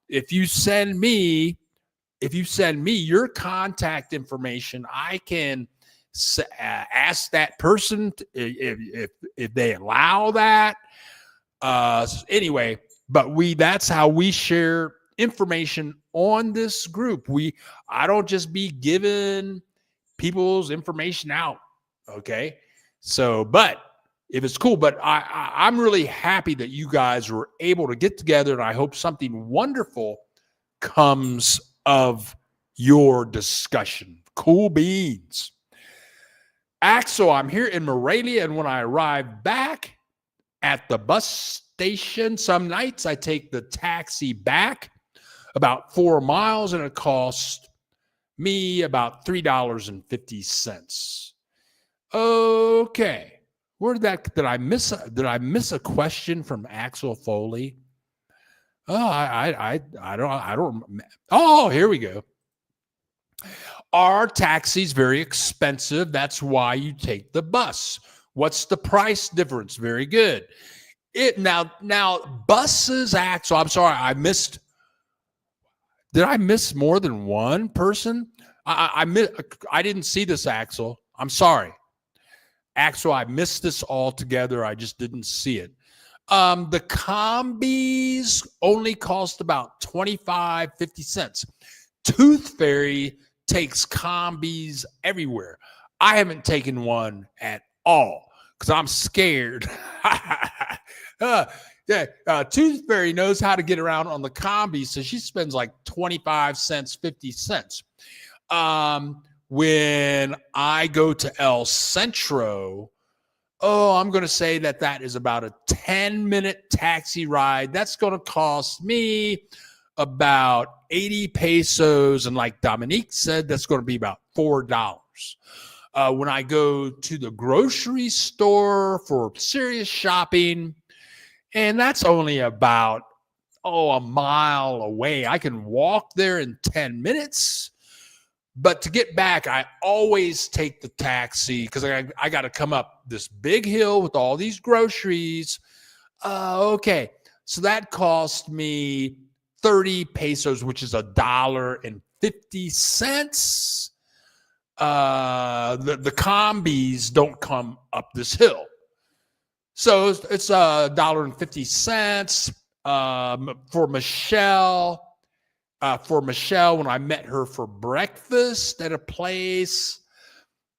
if you send me your contact information, I can ask that person if they allow that. Anyway, but that's how we share information on this group. I don't just be giving people's information out. Okay. So, but if it's cool, but I'm really happy that you guys were able to get together, and I hope something wonderful comes of your discussion. Cool beans. Axel, I'm here in Morelia, and when I arrive back at the bus station, some nights I take the taxi back about 4 miles, and it costs me about $3.50. Okay. Did I miss a question from Axel Foley? Oh, I don't. Oh, here we go. Are taxis very expensive? That's why you take the bus. What's the price difference? Very good. Now buses, Axel. I'm sorry, I missed. Did I miss more than one person? I didn't see this, Axel. I'm sorry, Axel. I missed this altogether. I just didn't see it. The combis only cost about 50 cents. Tooth Fairy takes combis everywhere. I haven't taken one at all because I'm scared. Tooth Fairy knows how to get around on the combi, so she spends like 25 cents, 50 cents. When I go to El Centro, I'm going to say that is about a 10-minute taxi ride. That's going to cost me about 80 pesos. And like Dominique said, that's going to be about $4. When I go to the grocery store for serious shopping, and that's only about, a mile away. I can walk there in 10 minutes. But to get back, I always take the taxi because I got to come up this big hill with all these groceries. Okay. So that cost me 30 pesos, which is $1.50. The combis don't come up this hill. So it's $1.50 for Michelle. When I met her for breakfast at a place.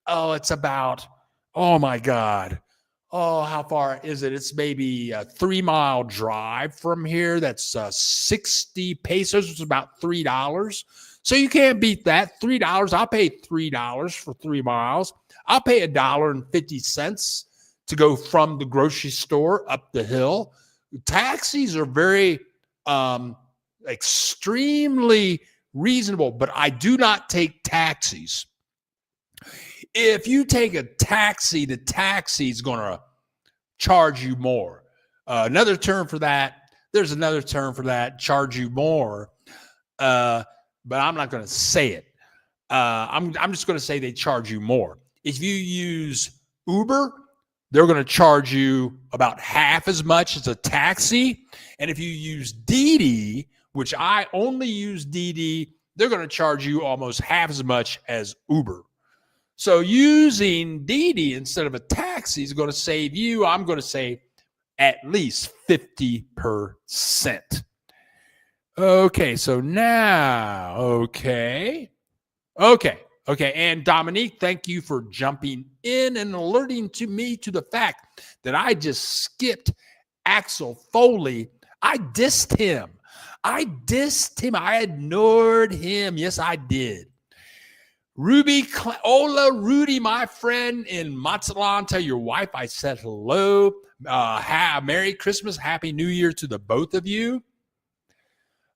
It's about, oh my God. How far is it? It's maybe a 3-mile drive from here. That's 60 pesos, which is about $3. So you can't beat that. $3. I'll pay $3 for 3 miles. I'll pay $1.50 to go from the grocery store up the hill. Taxis are very extremely reasonable, but I do not take taxis. If you take a taxi, the taxi is going to charge you more. Another term for that, there's another term for that, charge you more, but I'm not going to say it. I'm just going to say they charge you more. If you use Uber, they're going to charge you about half as much as a taxi. And if you use Didi, which I only use Didi, they're going to charge you almost half as much as Uber. So using Didi instead of a taxi is going to save you, I'm going to say, at least 50%. Okay, so now, okay. And Dominique, thank you for jumping in and alerting me to the fact that I just skipped Axel Foley. I dissed him. I ignored him. Yes, I did. Hola, Rudy, my friend in Mazatlan. Tell your wife I said hello. Merry Christmas, Happy New Year to the both of you.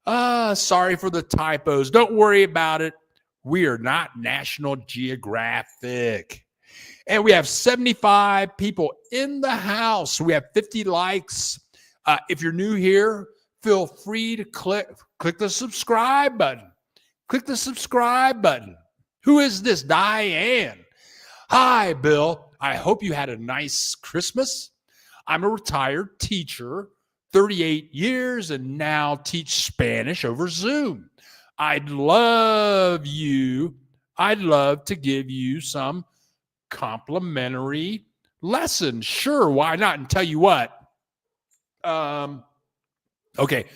Sorry for the typos. Don't worry about it. We are not National Geographic. And we have 75 people in the house. We have 50 likes. If you're new here, feel free to click the subscribe button. Click the subscribe button. Who is this? Diane. Hi, Bill. I hope you had a nice Christmas. I'm a retired teacher, 38 years, and now teach Spanish over Zoom. I'd love to give you some complimentary lessons. Sure, why not? And tell you what. Okay,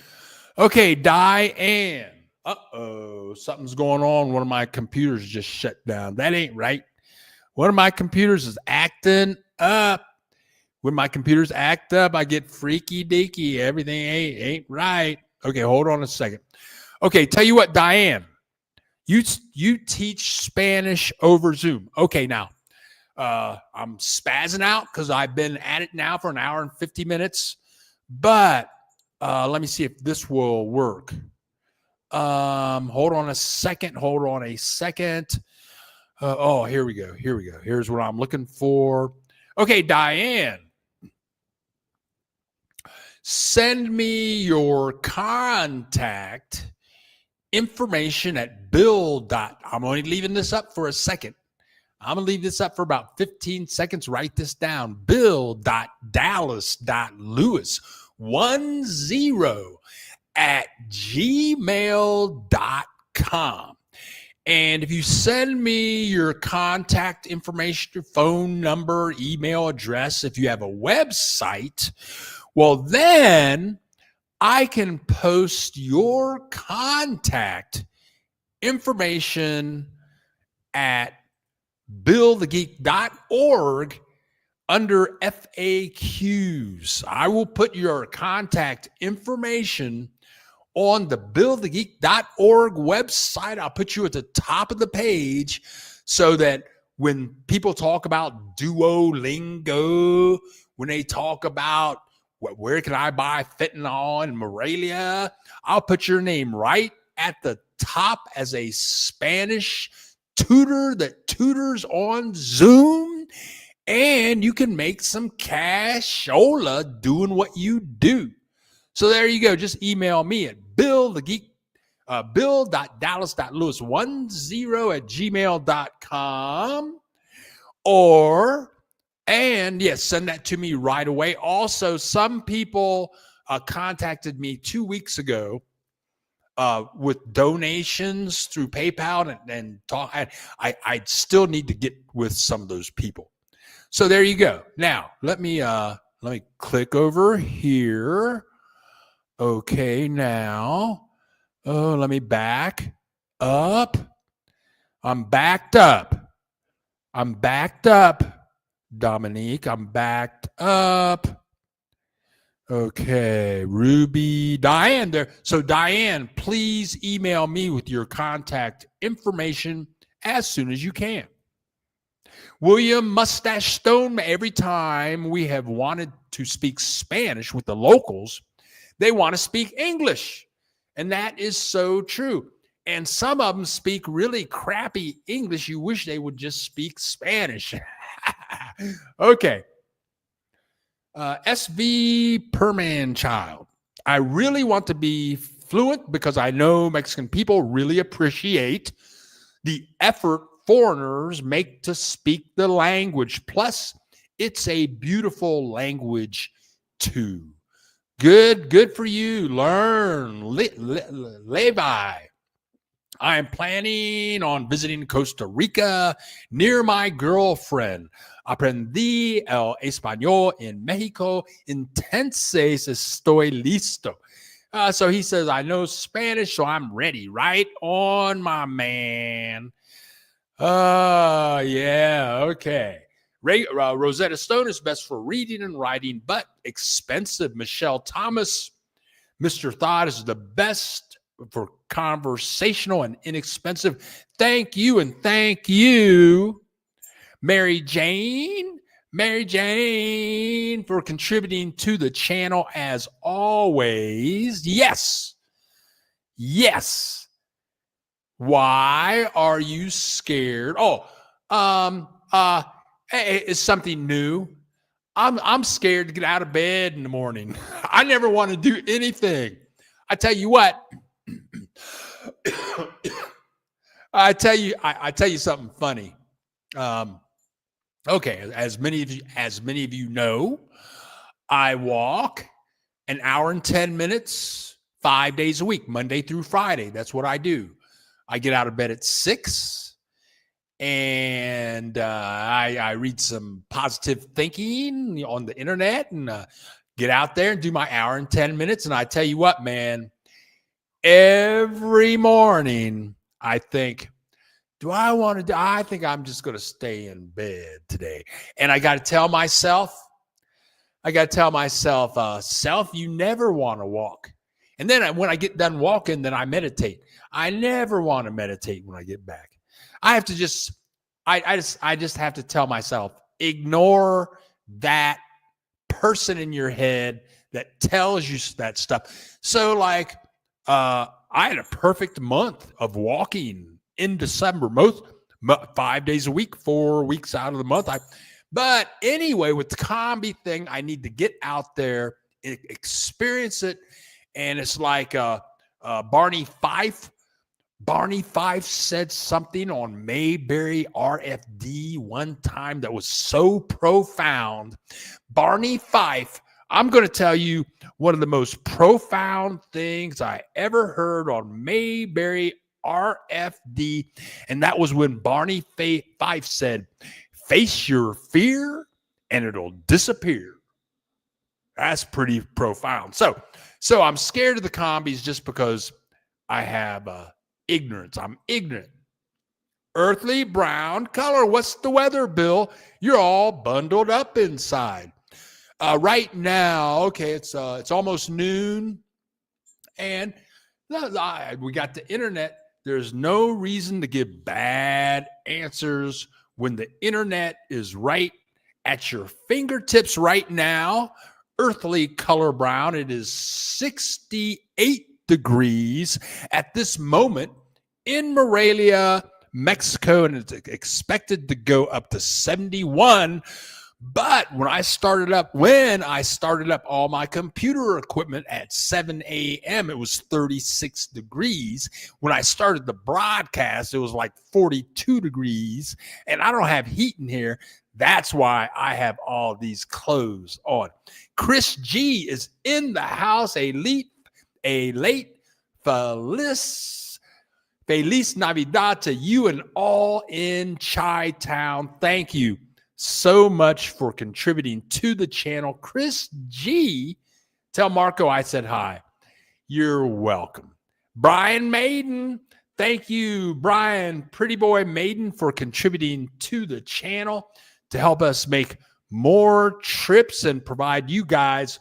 Diane. Something's going on. One of my computers just shut down. That ain't right. One of my computers is acting up. When my computers act up, I get freaky deaky. Everything ain't right. Okay, hold on a second. Okay, tell you what, Diane, you teach Spanish over Zoom. Okay, now I'm spazzing out because I've been at it now for an hour and 50 minutes. But let me see if this will work. Hold on a second. Here we go. Here's what I'm looking for. Okay, Diane, send me your contact information at bill. I'm only leaving this up for a second. I'm going to leave this up for about 15 seconds. Write this down. bill.dallas.lewis10@gmail.com. And if you send me your contact information, your phone number, email address, if you have a website, well, then I can post your contact information at billthegeek.org under FAQs. I will put your contact information on the billthegeek.org website. I'll put you at the top of the page so that when people talk about Duolingo, when they talk about where can I buy fentanyl in Morelia, I'll put your name right at the top as a Spanish tutor that tutors on Zoom, and you can make some cashola doing what you do. So there you go. Just email me at bill.dallas.lewis10@gmail.com send that to me right away. Also, some people contacted me 2 weeks ago with donations through PayPal and talk. I still need to get with some of those people. So there you go. Now let me click over here. Okay, now let me back up. I'm backed up, Dominique. I'm backed up. Okay, Ruby, Diane there. So Diane, please email me with your contact information as soon as you can. William Mustache Stone, every time we have wanted to speak Spanish with the locals, they want to speak English. And that is so true. And some of them speak really crappy English. You wish they would just speak Spanish. Okay. SV Perman Child. I really want to be fluent because I know Mexican people really appreciate the effort foreigners make to speak the language. Plus, it's a beautiful language too. Good for you. Learn. Levi. I am planning on visiting Costa Rica near my girlfriend. Aprendí el español en México. Entonces estoy listo. So he says, I know Spanish, so I'm ready. Right on, my man. Yeah, okay. Rosetta Stone is best for reading and writing, but expensive. Michelle Thomas. Mr. Thought is the best for conversational and inexpensive. Thank you, and thank you, Mary Jane, for contributing to the channel as always. Yes. Why are you scared? It's something new. I'm scared to get out of bed in the morning. I never want to do anything. I tell you what. I tell you something funny. Okay, as many of you know, I walk an hour and 10 minutes 5 days a week, Monday through Friday. That's what I do. I get out of bed at 6 and I read some positive thinking on the internet and get out there and do my hour and 10 minutes. And I tell you what, man, every morning I think, I think I'm just going to stay in bed today. And I got to tell myself, self, you never want to walk. And then when I get done walking, then I meditate. I never want to meditate when I get back. I have to just, I just have to tell myself, ignore that person in your head that tells you that stuff. So like, I had a perfect month of walking in December, 5 days a week, 4 weeks out of the month. But anyway, with the combi thing, I need to get out there, experience it. And it's like Barney Fife. Barney Fife said something on Mayberry RFD one time that was so profound. Barney Fife, I'm going to tell you one of the most profound things I ever heard on Mayberry RFD. And that was when Barney Fife said, "Face your fear and it'll disappear." That's pretty profound. So I'm scared of the combis just because I have ignorance. I'm ignorant. Earthly brown color. What's the weather, Bill? You're all bundled up inside. Right now, okay, it's almost noon, and we got the internet. There's no reason to give bad answers when the internet is right at your fingertips right now. Earthly color brown. It is 68 degrees at this moment in Morelia, Mexico, and it's expected to go up to 71. But when I started up all my computer equipment at 7 a.m., it was 36 degrees. When I started the broadcast, it was like 42 degrees, and I don't have heat in here. That's why I have all these clothes on. Chris G is in the house. A late Feliz Navidad to you and all in Chi-Town. Thank you so much for contributing to the channel. Chris G, tell Marco I said hi. You're welcome. Brian Maiden, thank you, Brian, Pretty Boy Maiden, for contributing to the channel to help us make more trips and provide you guys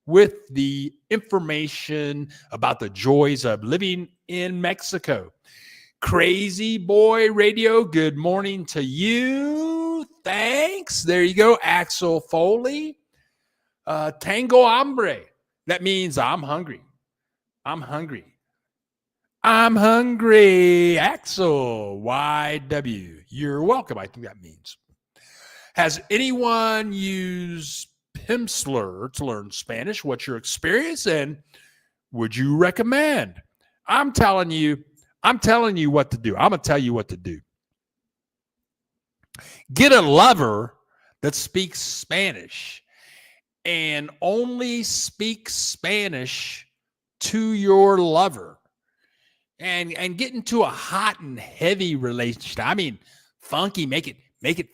with the information about the joys of living in Mexico. Crazy Boy Radio, good morning to you. Thanks. There you go, Axel Foley. Tango Hambre. That means I'm hungry. I'm hungry. Axel YW. You're welcome, I think that means. Has anyone used Pimsleur to learn Spanish? What's your experience, and would you recommend? I'm telling you what to do. I'm going to tell you what to do. Get a lover that speaks Spanish and only speak Spanish to your lover, and get into a hot and heavy relationship. I mean, funky, make it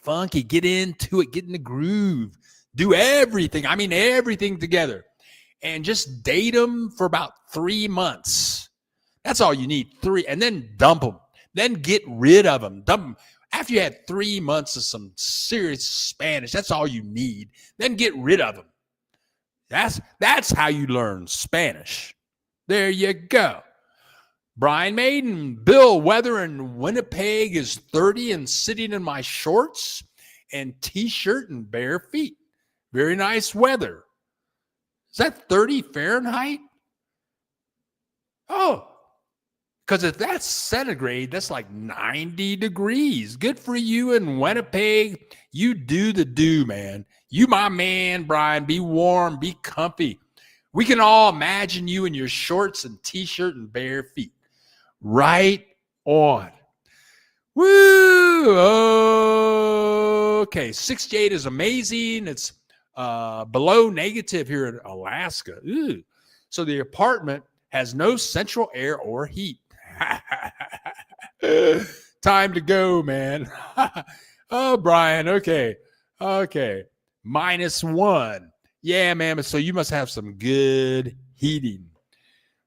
funky, get into it, get in the groove, do everything. I mean, everything together, and just date them for about 3 months. That's all you need. 3, and then dump them. Then get rid of them. Dump them. After you had 3 months of some serious Spanish, that's all you need. Then get rid of them. That's how you learn Spanish. There you go. Brian Maiden, Bill, weather in Winnipeg is 30 and sitting in my shorts and t-shirt and bare feet. Very nice weather. Is that 30 Fahrenheit? Oh, because if that's centigrade, that's like 90 degrees. Good for you in Winnipeg. You do the do, man. You, my man, Brian, be warm, be comfy. We can all imagine you in your shorts and t-shirt and bare feet. Right on. Woo! Okay, 68 is amazing. It's below negative here in Alaska. Ooh. So the apartment has no central air or heat. Time to go, man. Oh, Brian. Okay. Okay. -1. Yeah, man. So you must have some good heating.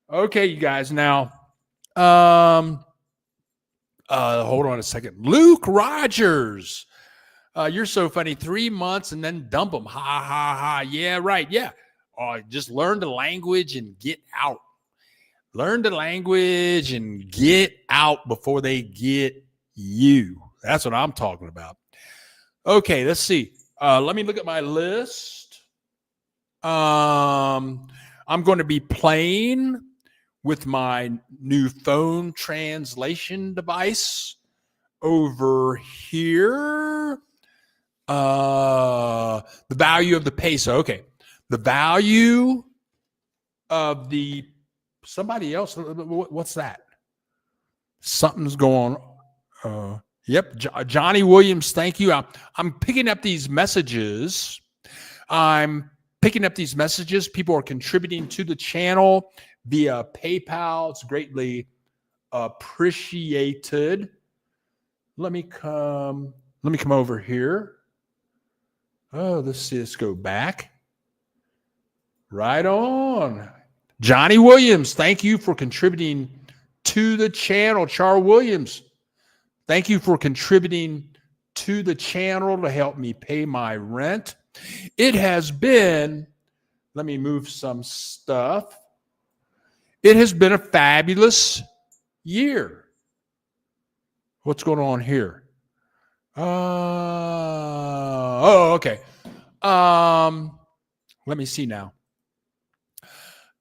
Okay, you guys. Now, hold on a second. Luke Rogers. You're so funny. 3 months and then dump them. Ha, ha, ha. Yeah, right. Yeah. Just learn the language and get out. Learn the language and get out before they get you. That's what I'm talking about. Okay, let's see. Let me look at my list. I'm going to be playing with my new phone translation device over here. The value of the peso. Okay. The value of the somebody else. What's that? Something's going on. Yep. Johnny Williams. Thank you. I'm picking up these messages. People are contributing to the channel via PayPal. It's greatly appreciated. Let me come over here. Oh, let's see. Let's go back. Right on. Johnny Williams, thank you for contributing to the channel. Char Williams, thank you for contributing to the channel to help me pay my rent. It has been, let me move some stuff. It has been a fabulous year. What's going on here? Okay. Let me see now.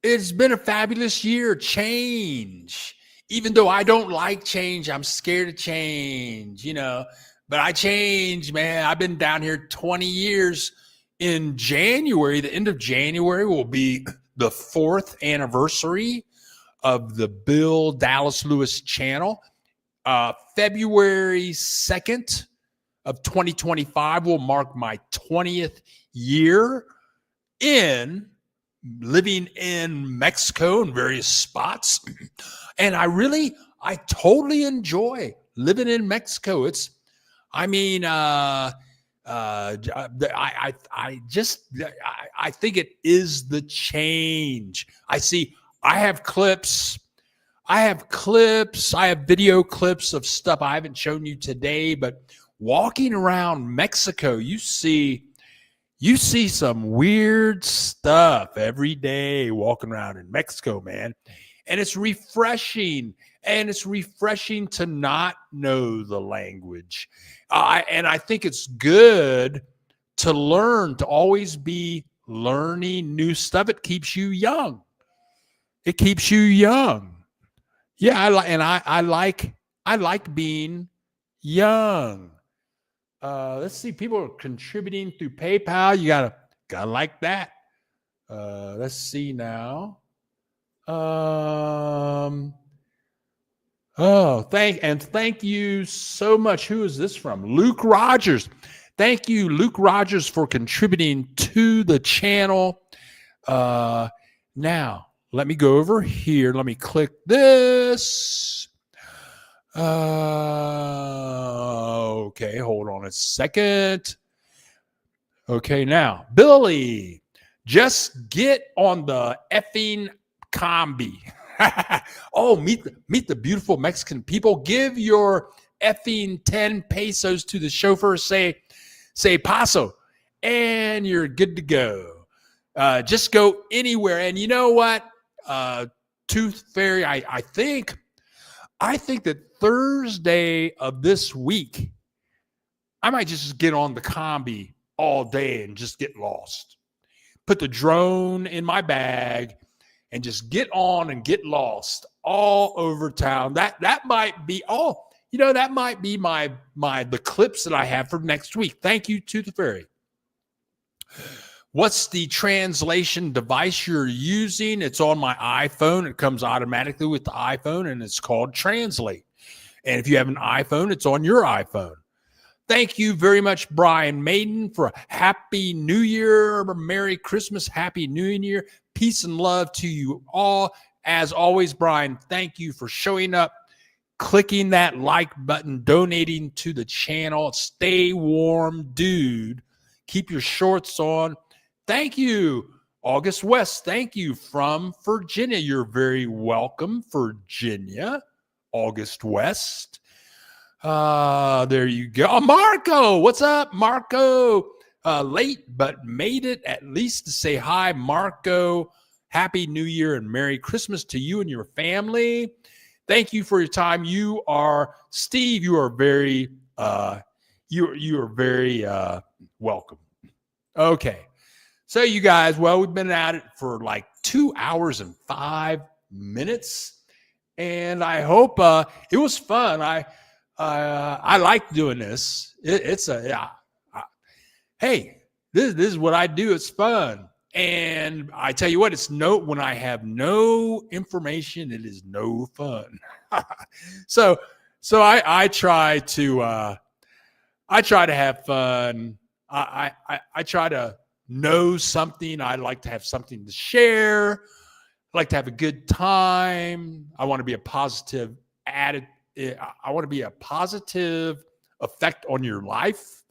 It's been a fabulous year. Change. Even though I don't like change, I'm scared of change, but I change, man. I've been down here 20 years. In January, the end of January will be the 4th anniversary of the Bill Dallas Lewis channel. February 2nd of 2025 will mark my 20th year in living in Mexico in various spots. And I totally enjoy living in Mexico. I think it is the change. I have clips. I have video clips of stuff I haven't shown you today, but walking around Mexico, you see some weird stuff every day walking around in Mexico, man. And it's refreshing. And it's refreshing to not know the language. And I think it's good to learn, to always be learning new stuff. It keeps you young. Yeah, I like being young. Let's see. People are contributing through PayPal. You gotta like that. Let's see now. Thank you so much. Who is this from? Luke Rogers. Thank you, Luke Rogers, for contributing to the channel. Now, let me go over here. Let me click this. Okay, hold on a second. Okay, now, Billy, just get on the effing combi. Oh, meet the beautiful Mexican people. Give your effing 10 pesos to the chauffeur. Say paso, and you're good to go. Just go anywhere. And you know what? Tooth Fairy, I think that Thursday of this week, I might just get on the combi all day and just get lost. Put the drone in my bag and just get on and get lost all over town. That might be all. That might be the clips that I have for next week. Thank you to the fairy. What's the translation device you're using? It's on my iPhone. It comes automatically with the iPhone, and it's called Translate. And if you have an iPhone, it's on your iPhone. Thank you very much, Brian Maiden, for a Happy New Year, Merry Christmas, Happy New Year. Peace and love to you all. As always, Brian, thank you for showing up, clicking that like button, donating to the channel. Stay warm, dude. Keep your shorts on. Thank you, August West. Thank you from Virginia. You're very welcome, Virginia. August West. There you go. Oh, Marco, what's up, Marco? Late, but made it at least to say hi, Marco. Happy New Year and Merry Christmas to you and your family. Thank you for your time. You are Steve. You are very you are very welcome. Okay, so you guys, well, we've been at it for like 2 hours and 5 minutes, and I hope it was fun. I like doing this. Hey, this is what I do. It's fun. And I tell you what, when I have no information, it is no fun. So I try to have fun. I try to know something. I like to have something to share. I like to have a good time. I want to be a positive I want to be a positive effect on your life.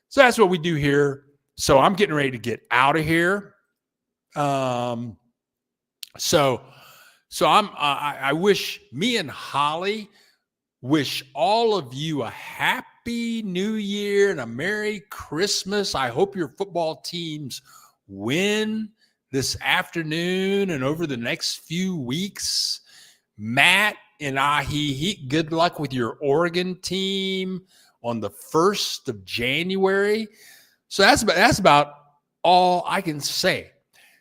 So that's what we do here. So I'm getting ready to get out of here. I wish me and Holly wish all of you a happy New Year and a Merry Christmas. I hope your football teams win this afternoon and over the next few weeks. Matt and good luck with your Oregon team on the 1st of January. So that's about all I can say.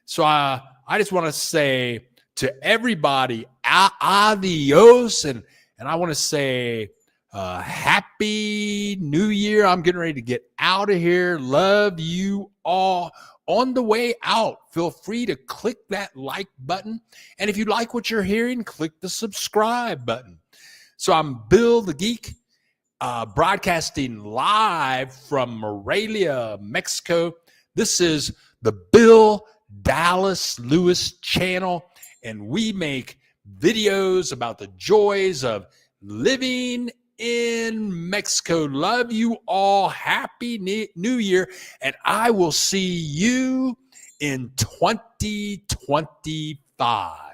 So I just want to say to everybody, adios, and I want to say happy New Year. I'm getting ready to get out of here. Love you all. On the way out, feel free to click that like button. And if you like what you're hearing, click the subscribe button. So I'm Bill the Geek, broadcasting live from Morelia, Mexico. This is the Bill Dallas Lewis channel, and we make videos about the joys of living in Mexico. Love you all. Happy New Year. And I will see you in 2025.